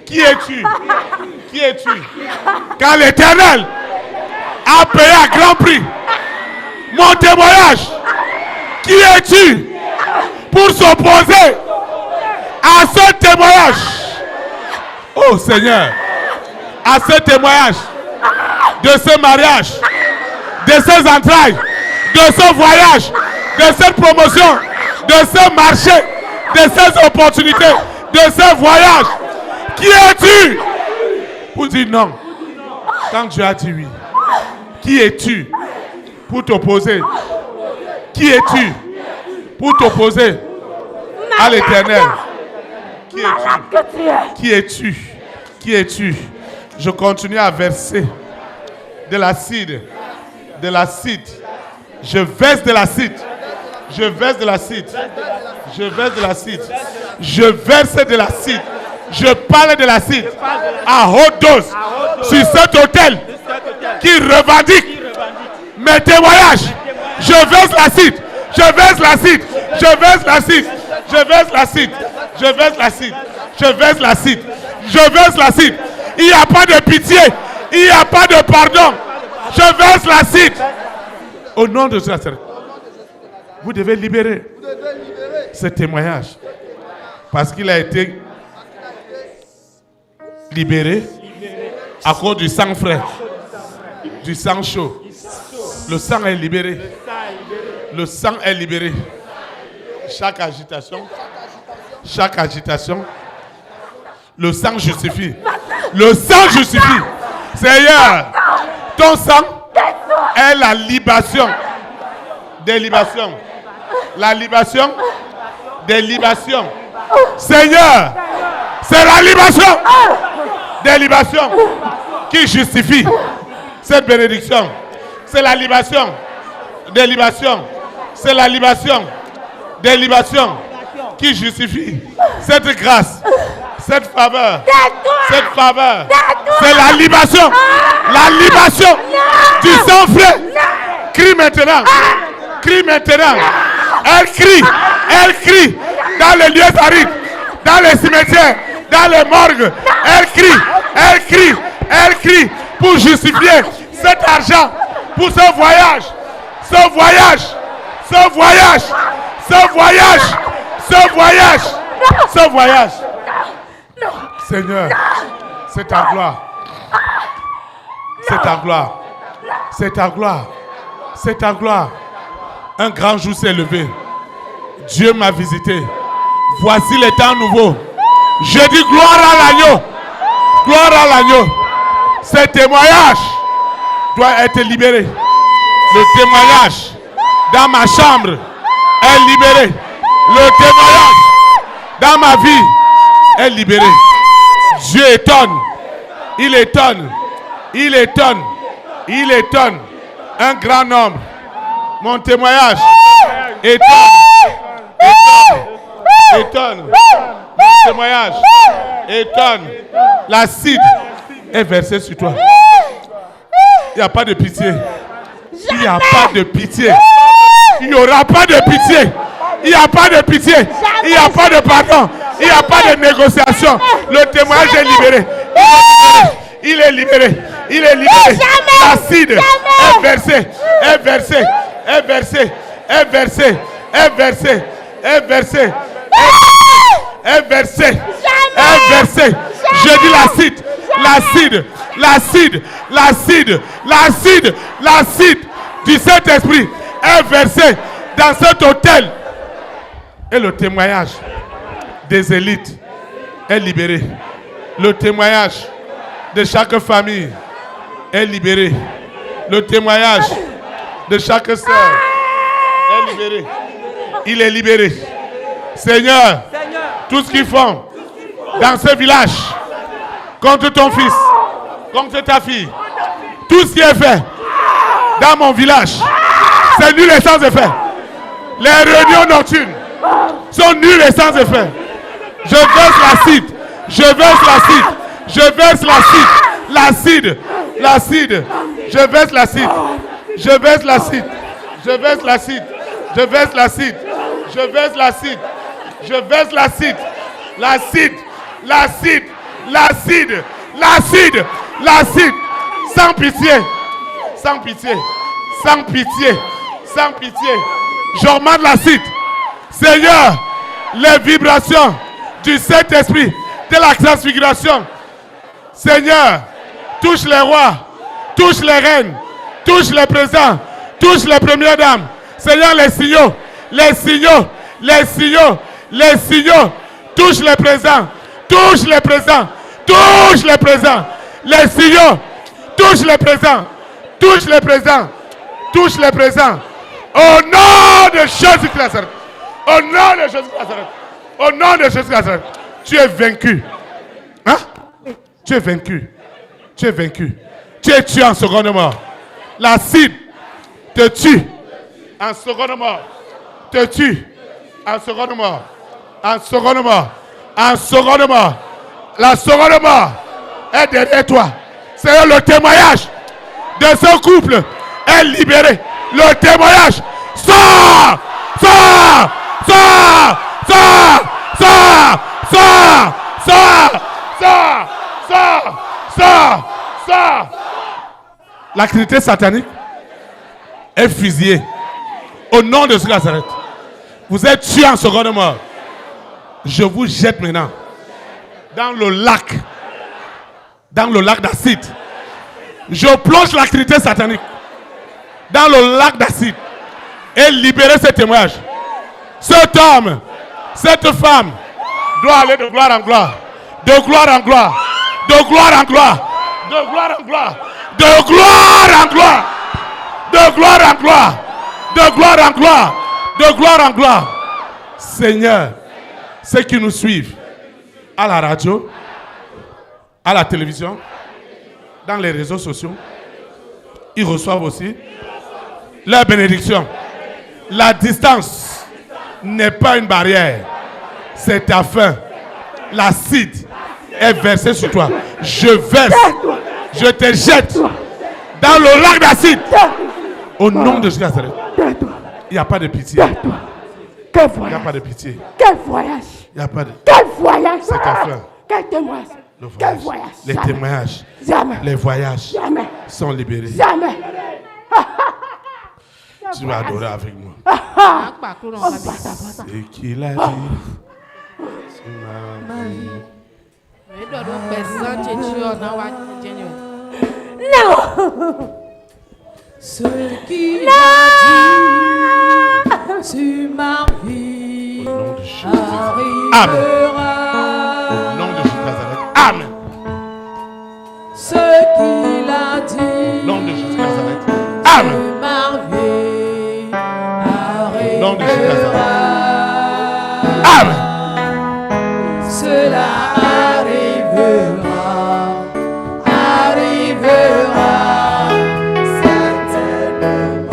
Qui es-tu? Qui es-tu? Quand l'Éternel a payé à grand prix mon témoignage. Qui es-tu pour s'opposer à ce témoignage? Oh Seigneur, à ce témoignage de ce mariage, de ces entrailles, de ce voyage, de cette promotion, de ce marché, de ces opportunités, de ce voyage. Qui es-tu pour dire non quand Dieu a dit oui? Qui es-tu pour t'opposer? Qui es-tu pour t'opposer à l'Éternel? Qui es-tu? Qui es-tu? Qui es-tu? Je continue à verser de l'acide. De l'acide. Je verse de l'acide. Je verse de l'acide. Je verse de l'acide. Je verse de l'acide. Je parle de l'acide à haute dose sur cet hôtel qui revendique mes témoignages. Je verse l'acide. Je verse l'acide. Je verse l'acide. Je verse l'acide. Je verse l'acide. Je verse l'acide. Je verse l'acide. Il n'y a pas de pitié. Il n'y a pas de pardon. Je verse l'acide. Au nom de Jésus, vous devez libérer ce témoignage. Parce qu'il a été libéré à cause du sang frais, du sang chaud. Le sang est libéré. Le sang est libéré. Chaque agitation, le sang justifie. Le sang justifie. Seigneur, ton sang est la libation des libations. La libation des libations. Seigneur, c'est la libation des libations qui justifie cette bénédiction. C'est la libation des libations. C'est la libation des libations qui justifie cette grâce, cette faveur. Cette faveur, c'est la libation. La libation du sang frais. Crie maintenant. Crie maintenant. Elle crie dans les lieux arides, dans les cimetières, dans les morgues. Elle crie pour justifier cet argent, pour ce voyage. Seigneur, c'est ta gloire. C'est ta gloire. C'est ta gloire. C'est ta gloire. Un grand jour s'est levé. Dieu m'a visité. Voici les temps nouveaux. Je dis gloire à l'agneau. Gloire à l'agneau. Ce témoignage doit être libéré. Le témoignage dans ma chambre est libéré. Le témoignage dans ma vie est libéré. Dieu étonne. Il étonne. Il étonne. Il étonne. Un grand nombre. Mon témoignage étonne. Étonne. Mon témoignage étonne. L'acide est versé sur toi. Il n'y a pas de pitié. Il n'y a pas de pitié. Il n'y aura pas de pitié. Il n'y a pas de pitié. Il n'y a pas de pardon. Il n'y a pas de négociation. Le témoignage est libéré. Il est libéré. Il est libéré. L'acide est versé. Est versé. Est versé. Est versé. Est versé. Est versé. Est versé. Est versé. Je dis l'acide. L'acide. L'acide. L'acide. L'acide. L'acide du Saint-Esprit est versé dans cet hôtel. Et le témoignage des élites est libéré. Le témoignage de chaque famille est libéré. Le témoignage de chaque sœur est libéré. Il est libéré. Seigneur, tout ce qu'ils font dans ce village contre ton fils, contre ta fille, tout ce qui est fait dans mon village, c'est nul et sans effet. Les réunions nocturnes sont nulles et sans effet. Je verse l'acide. Je verse l'acide. Je verse l'acide. L'acide. L'acide. Je verse l'acide. Je verse l'acide. Je verse l'acide. Je verse l'acide. Je verse l'acide. Je verse l'acide. L'acide. L'acide. L'acide. L'acide. L'acide. Sans pitié. Sans pitié. Sans pitié. Sans pitié. J'augmente l'acide. Seigneur, les vibrations du Saint-Esprit, de la transfiguration. Seigneur, touche les rois, touche les reines, touche les présidents, touche les premières dames. Seigneur, les signaux, Les signaux. Les signaux. Touche les présents. Touche les présents. Touche les présents. Les signaux. Touche les présents. Touche les présents. Touche les présents. Au nom de Jésus-Christ de Nazareth. Au nom de Jésus-Christ de Nazareth. Au nom de Jésus-Christ de Nazareth. Tu es vaincu. Hein? Tu es vaincu. Tu es vaincu. Tu es tué en seconde mort. L'acide te tue en seconde mort. Te tue en seconde mort. En seconde mort. En seconde mort. La seconde mort est derrière toi. C'est le témoignage de ce couple est libéré. Le témoignage sort, sort, sort, sort, sort, sort, sort, sort, sort, sort, sort. L'activité satanique est fusillée au nom de ce Nazareth. Vous êtes tués en seconde mort. Je vous jette maintenant dans le lac d'acide. Je plonge l'activité satanique dans le lac d'acide et libérer ce témoignage. Cet homme, cette femme doit aller de gloire en gloire, de gloire en gloire, de gloire en gloire, de gloire en gloire, de gloire en gloire, de gloire en gloire, de gloire en gloire, de gloire en gloire. Seigneur, ceux qui nous suivent à la radio, à la télévision, dans les réseaux sociaux, ils reçoivent aussi leur bénédiction. La distance n'est pas une barrière, c'est ta faim. L'acide est versé sur toi. Je verse, je te jette dans le lac d'acide. Au nom de Jésus. Il n'y a pas de pitié. Il n'y a pas de pitié. Quel voyage. Il n'y a pas de... Quel voyage. C'est ta faim. Quel témoignage. Quel voyage. Les témoignages, Jamais. les voyages Jamais. sont libérés. Jamais. Tu vas adorer avec moi. C'est qu'il a dit. Non. Ce qu'il a dit sur ma vie Au nom de Jésus. Amen. Au nom de Jésus Nazareth. Amen. Ce qu'il a dit Au nom de Jésus Nazareth. Amen. sur ma vie Au nom de Jésus Nazareth. Amen. Cela arrivera, arrivera certainement.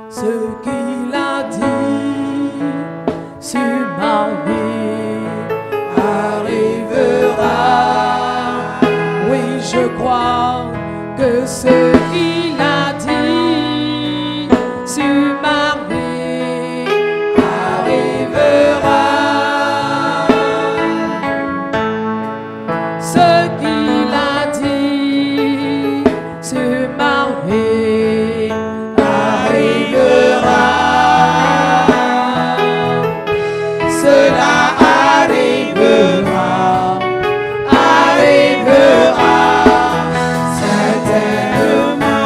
Ce qu'il a dit sur ma vie arrivera. Oui, je crois que ce qu'il a dit sur ma vie arrivera. Ce qu'il a dit sur ma vie arrivera. Cela arrivera, arrivera certainement.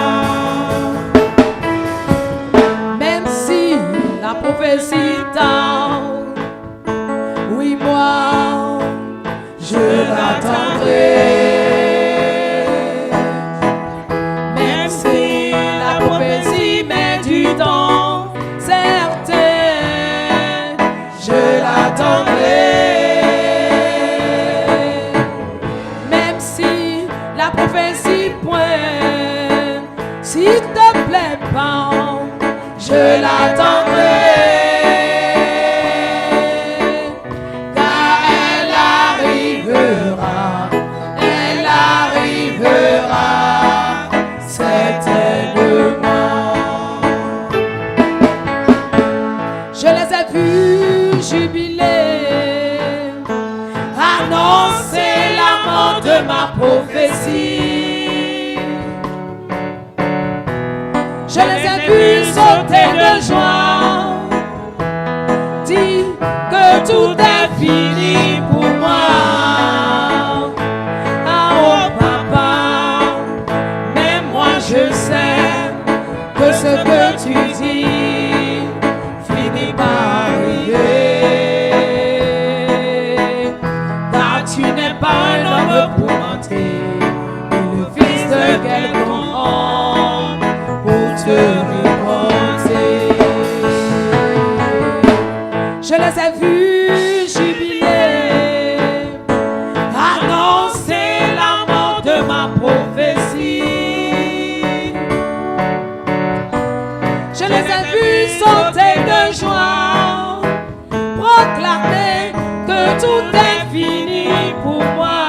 Même si la prophétie tarde, oui moi je l'attendrai. Même si la prophétie met du temps, certain, je l'attendrai. Même si la prophétie pointe, s'il te plaît pas, je l'attendrai. Car elle arrivera certainement. Je les ai vus jubiler, annoncer la mort de ma prophétie. Je les ai vus sauter de joie, dire que tout est fini pour moi. Ah oh papa, mais moi je sais que ce que tu dis finit par arriver. Car tu n'es pas un homme pour mentir, ni le fils de quelqu'un homme pour te remonter. Je les ai vus jubiler, annoncer la mort de ma prophétie. Je les ai vus sauter de joie, proclamer que tout est fini pour moi.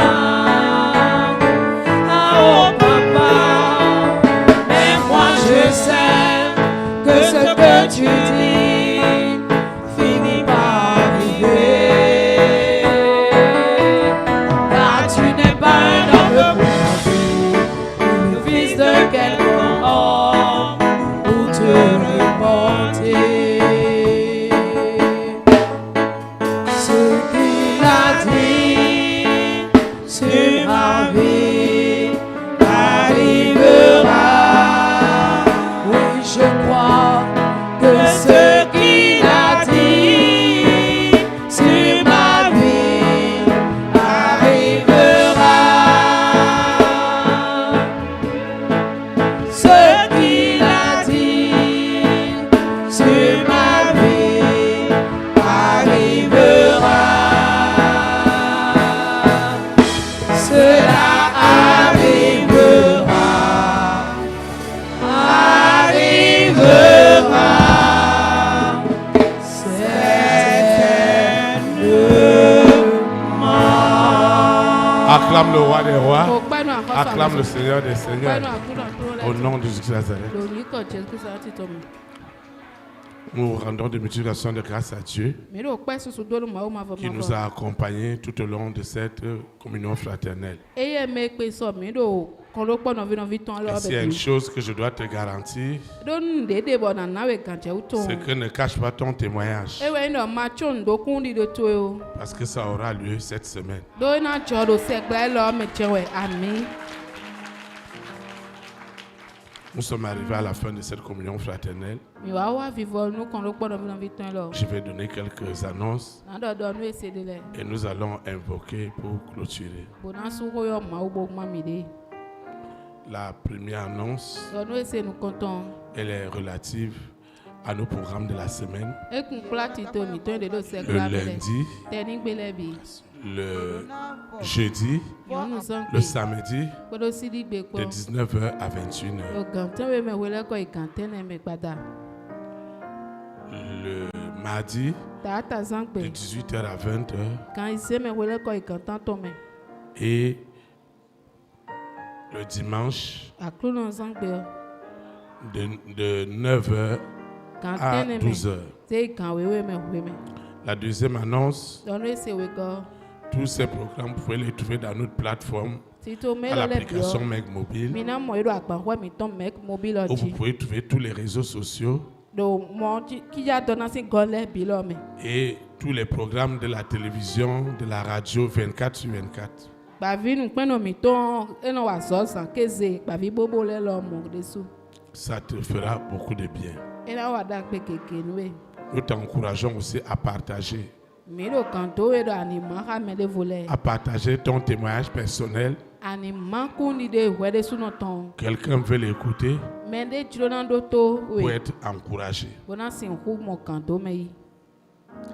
Ah oh papa, mais moi je sais que ce que tu dis finit par arriver. Car tu n'es pas un homme pour mentir, le fils de quelqu'un homme pour te remonter. Ce qu'il a dit sur ma vie arrivera. Oui, je crois que ce qu'il a dit sur ma vie arrivera. Ce qu'il a dit sur ma vie arrivera. Cela arrivera. Arrivera. Certainement. Acclame le roi des rois. Okpanu akɔsɔ Acclame le alɔsɔ. Seigneur des seigneurs. Okpanu akúnàkúrò Au lẹ́tọ̀. nom de Jésus de Nazareth. Lórí kọ̀ Jésù Kristu àti tọ̀mù. Nous rendons des multiplications de grâce à Dieu Mi ò pẹ́ susu dolo ma o ma fọ qui ma nous fọ. a accompagnés tout au long de cette communion fraternelle. Eye me pe sọ mi do kan ló pọ̀ nọ̀vi tán Et lọ́wọ́ s'il y a bẹ̀ une mi. chose que je dois te garantir, Lónìí dédé bọ̀ nà náwó gànjẹ́ ó tó. c'est que ne cache pas ton témoignage Ewe iná ma tso ndókun di do tó o. parce que ça aura lieu cette semaine. Lórí náà tsọ do sẹ́gbẹ́ lọ mi tsẹ wẹ̀ àmì. Nous sommes arrivés à la fin de cette communion fraternelle. Mi wá wá vivọ nu kan ló pọ̀ nọ̀vi tán lọ. Je vais donner quelques annonces Nàdọ̀dọ̀ nu èsè de lẹ̀. et nous allons invoquer pour clôturer. Bọ̀nà sukó yọ ma ó gbó ma mi dé. La première annonce, Lọ́nu èsè nu kọ́ntàn. elle est relative à nos programmes de la semaine. Ekun plati to mi tó de do Le sẹ́gbẹ́ mi lẹ̀. lundi, Tẹ̀ní gbélé bi. le jeudi, Yọ̀nù sàn le pé. samedi Kpọ́dọ̀ sídìí gbé de pọ̀. 19h à 21h. Ogantɛ bɛ mɛ wele kɔ igantɛ nɛ mɛ gbada. Le mardi Tata zan de kpe. 18h à 20h Kan ise mɛ wele kɔ igantɛ tɔ mɛ. et le dimanche Aklo zan kpe. de 9h Kan à tɛ nɛ mɛ. 12h. Te ikan wewe mɛ we mɛ. La deuxième annonce, Dɔnku ese we kɔ. tous ces programmes, vous pouvez les trouver dans notre plateforme, Tito mɛ à lɔ lɛ l'application biɔ. Meg Mobile, Mina mɔ yi do agbaxɔ mi tɔn mɛ mobile où vous dzi. pouvez trouver tous les réseaux sociaux Do mɔ kidza dɔna si gɔ lɛ bi lɔ mɛ. et tous les programmes de la télévision, de la radio 24/24. Gbavi nukpɛnɔ mi tɔn enɔ wa zɔ zan keze gbavi bobo lɛ lɔ mɔ de su. Ça te fera beaucoup de bien. Ena wa da kpe keke nu ye. Nous t'encourageons aussi à partager Mi do kan to we do ani ma xa mɛ de vo lɛ. à partager ton témoignage personnel. Ani makuni de wɛde sunɔ tɔn. Quelqu'un veut l'écouter Mɛ de dzrona do to pour we. être encouragé. Bona sin hu mɔ kan to mɛ yi.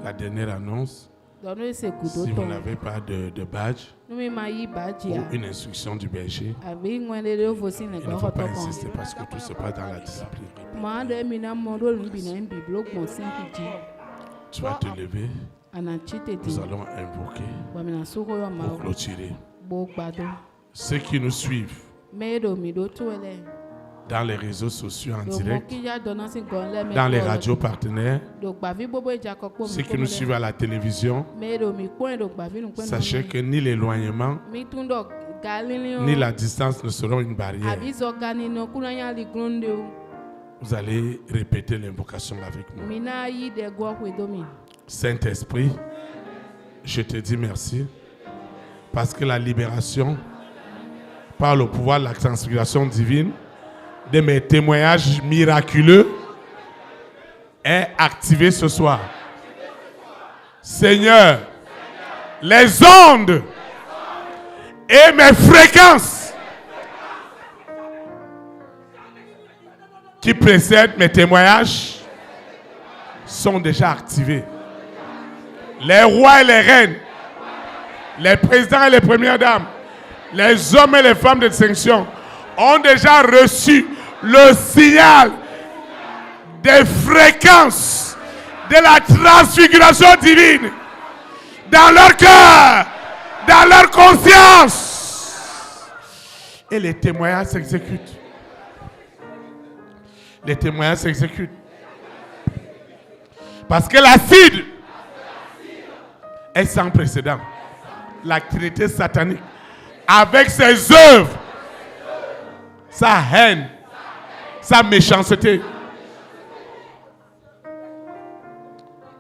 La dernière annonce, Dɔnku ese kudo si vous tɔn. n'avez pas de badge Numi ma yi ba ou dzia. une instruction du berger, Abi ŋmɛ de do fo si ne il ne faut gbɔ pas xɔtɔ insister kan. parce que tout se passe dans la discipline. Maa de mina mɔ do nu bina bi blo gbɔn sin fi dzi. Tu vas te lever, Ana tsi te di. nous allons invoquer Wamina suko yɔ ma pour clôturer. bo gbado. Ceux qui nous suivent Mɛ do mi do to lɛ. dans les réseaux sociaux en Do mɔ direct, kidza dɔna si gɔ lɛ mɛ. dans les gbɔ lɛ. radios partenaires, Do gbavi bobo idza kɔkpɔ mi ceux qui ko nous mi suivent lɛ. à la télévision, Mɛ do mi kpɔn do gbavi nu kpɛn sachez que ni l'éloignement mi tún dɔ galili o. ni la distance ne seront une barrière. Àbí zɔ gani nɔ kuna ya li glonde o. Vous allez répéter l'invocation avec moi. Mi na yi de gbɔ ƒe do mi. Saint-Esprit, je te dis merci parce que la libération par le pouvoir de la transfiguration divine de mes témoignages miraculeux est activé ce soir. Seigneur, les ondes et mes fréquences qui précèdent mes témoignages sont déjà activées. Les rois et les reines, les présidents et les premières dames, les hommes et les femmes de distinction ont déjà reçu le signal des fréquences de la transfiguration divine dans leur cœur, dans leur conscience. Et les témoignages s'exécutent. Les témoignages s'exécutent. Parce que l'acide est sans précédent. L'activité satanique, avec ses œuvres, sa haine, sa méchanceté,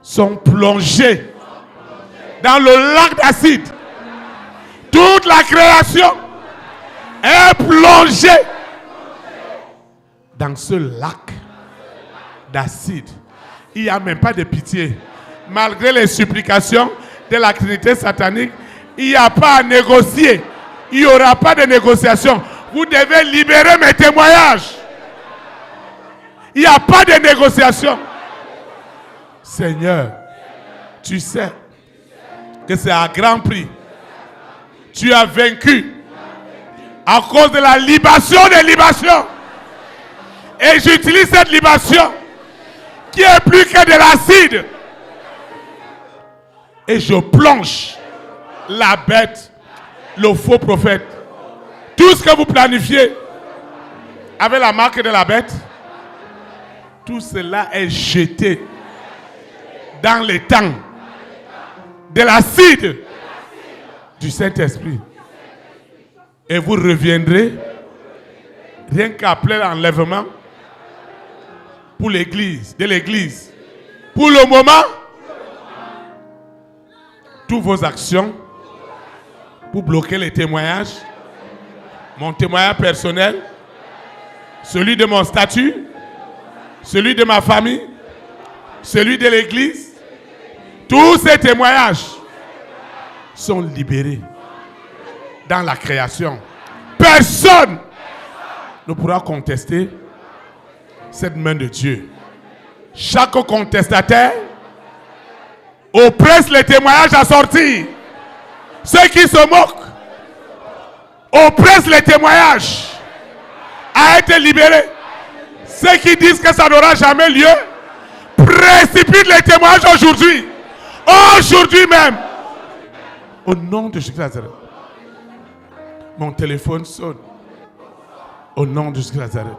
sont plongés dans le lac d'acide. Toute la création est plongée dans ce lac d'acide. Il n'y a même pas de pitié. Malgré les supplications de la Trinité satanique, il n'y a pas à négocier. Il n'y aura pas de négociation. Vous devez libérer mes témoignages. Il n'y a pas de négociation. Seigneur, tu sais que c'est à grand prix. Tu as vaincu à cause de la libation des libations. Et j'utilise cette libation qui est plus que de l'acide. Et je plonge la bête, le faux prophète. Tout ce que vous planifiez avec la marque de la bête, tout cela est jeté dans les temps de l'acide du Saint-Esprit. Et vous reviendrez rien qu'après l'enlèvement pour l'église, de l'église. Pour le moment, toutes vos actions pour bloquer les témoignages, mon témoignage personnel, celui de mon statut, celui de ma famille, celui de l'église, tous ces témoignages sont libérés dans la création. Personne ne pourra contester cette main de Dieu. Chaque contestataire oppresse les témoignages à sortir. Ceux qui se moquent oppressent les témoignages à être libérés. Ceux qui disent que ça n'aura jamais lieu précipitent les témoignages aujourd'hui. Aujourd'hui même. Au nom de Jésus Nazareth. Mon téléphone sonne. Au nom de Jésus Nazareth.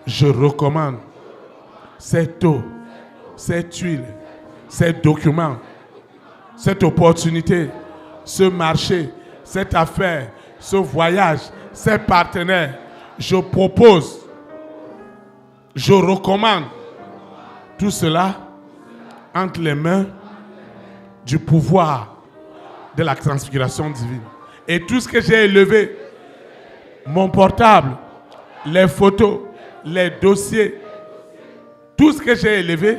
Je recommande cette eau, cette huile, ces documents, cette opportunité, ce marché, cette affaire, ce voyage, ces partenaires. Je propose, je recommande tout cela entre les mains du pouvoir de la transfiguration divine. Et tout ce que j'ai élevé, mon portable, les photos, les dossiers, tout ce que j'ai élevé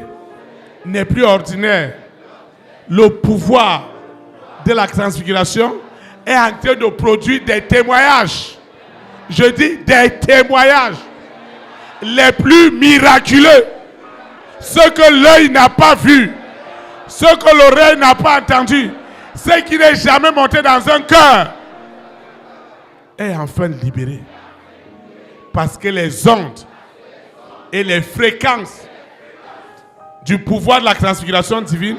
n'est plus ordinaire. Le pouvoir de la transfiguration est en train de produire des témoignages. Je dis des témoignages les plus miraculeux. Ce que l'œil n'a pas vu, ce que l'oreille n'a pas entendu, ce qui n'est jamais monté dans un cœur est enfin libéré. Parce que les ondes et les fréquences du pouvoir de la transfiguration divine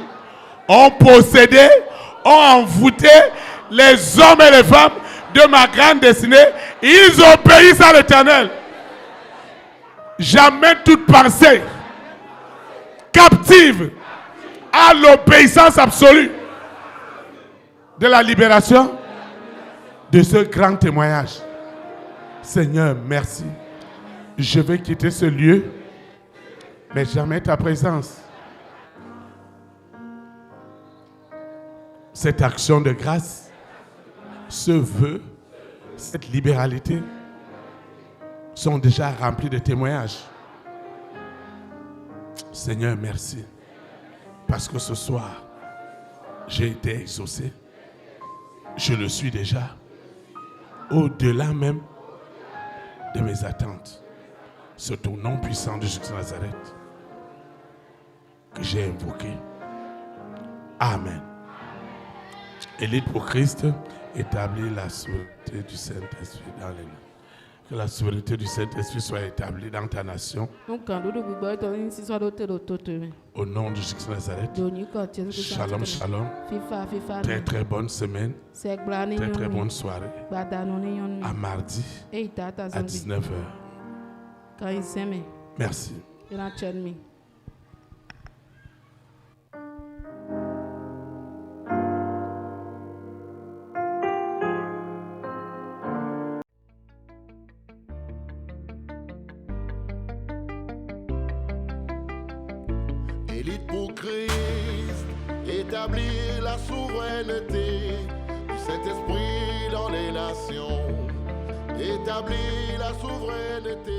ont possédé, ont envoûté les hommes et les femmes de ma grande destinée. Ils obéissent à l'Éternel. Jamais toute pensée captive à l'obéissance absolue de la libération de ce grand témoignage. Seigneur, merci. Je vais quitter ce lieu, mais jamais ta présence. Cette action de grâce, ce vœu, cette libéralité sont déjà remplis de témoignages. Seigneur, merci. Parce que ce soir, j'ai été exaucé. Je le suis déjà. Au-delà même de mes attentes. C'est ton nom puissant de Jésus de Nazareth que j'ai invoqué. Amen. Élite pour Christ, établit la souveraineté du Saint-Esprit dans les mains. Que la souveraineté du Saint-Esprit soit établie dans ta nation. Au nom de Jésus de Nazareth. Shalom, shalom. Très très bonne semaine. Très très bonne soirée. À mardi à 19h. Merci. Élite pour Christ, établir la souveraineté du Saint-Esprit dans les nations. Établir la souveraineté.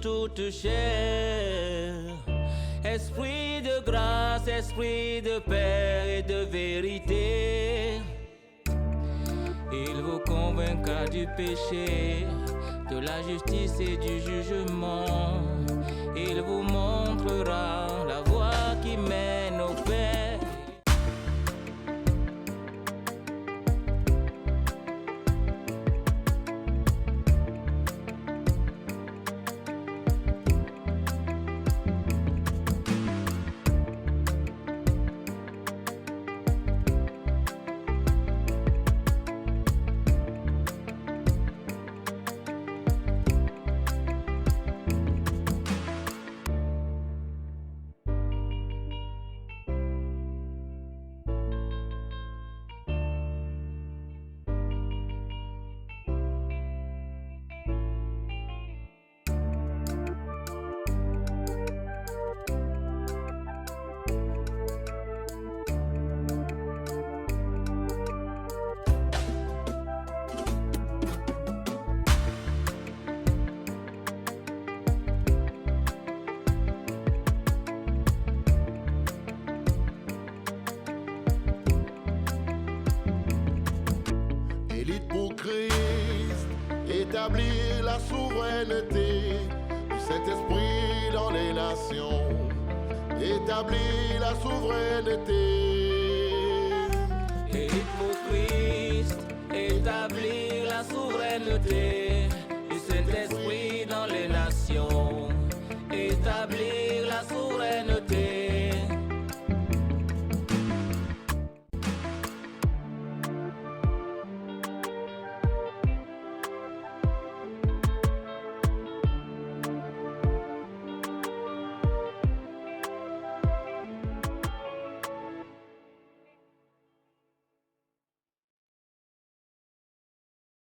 Toute chair, esprit de grâce, esprit de paix et de vérité. Il vous convaincra du péché, de la justice et du jugement. Il vous montrera la voie qui mène au Père. Établir la souveraineté du Saint-Esprit dans les nations. Établir la souveraineté. Élite pour Christ, établir la souveraineté du Saint-Esprit dans les nations. Établir la souveraineté.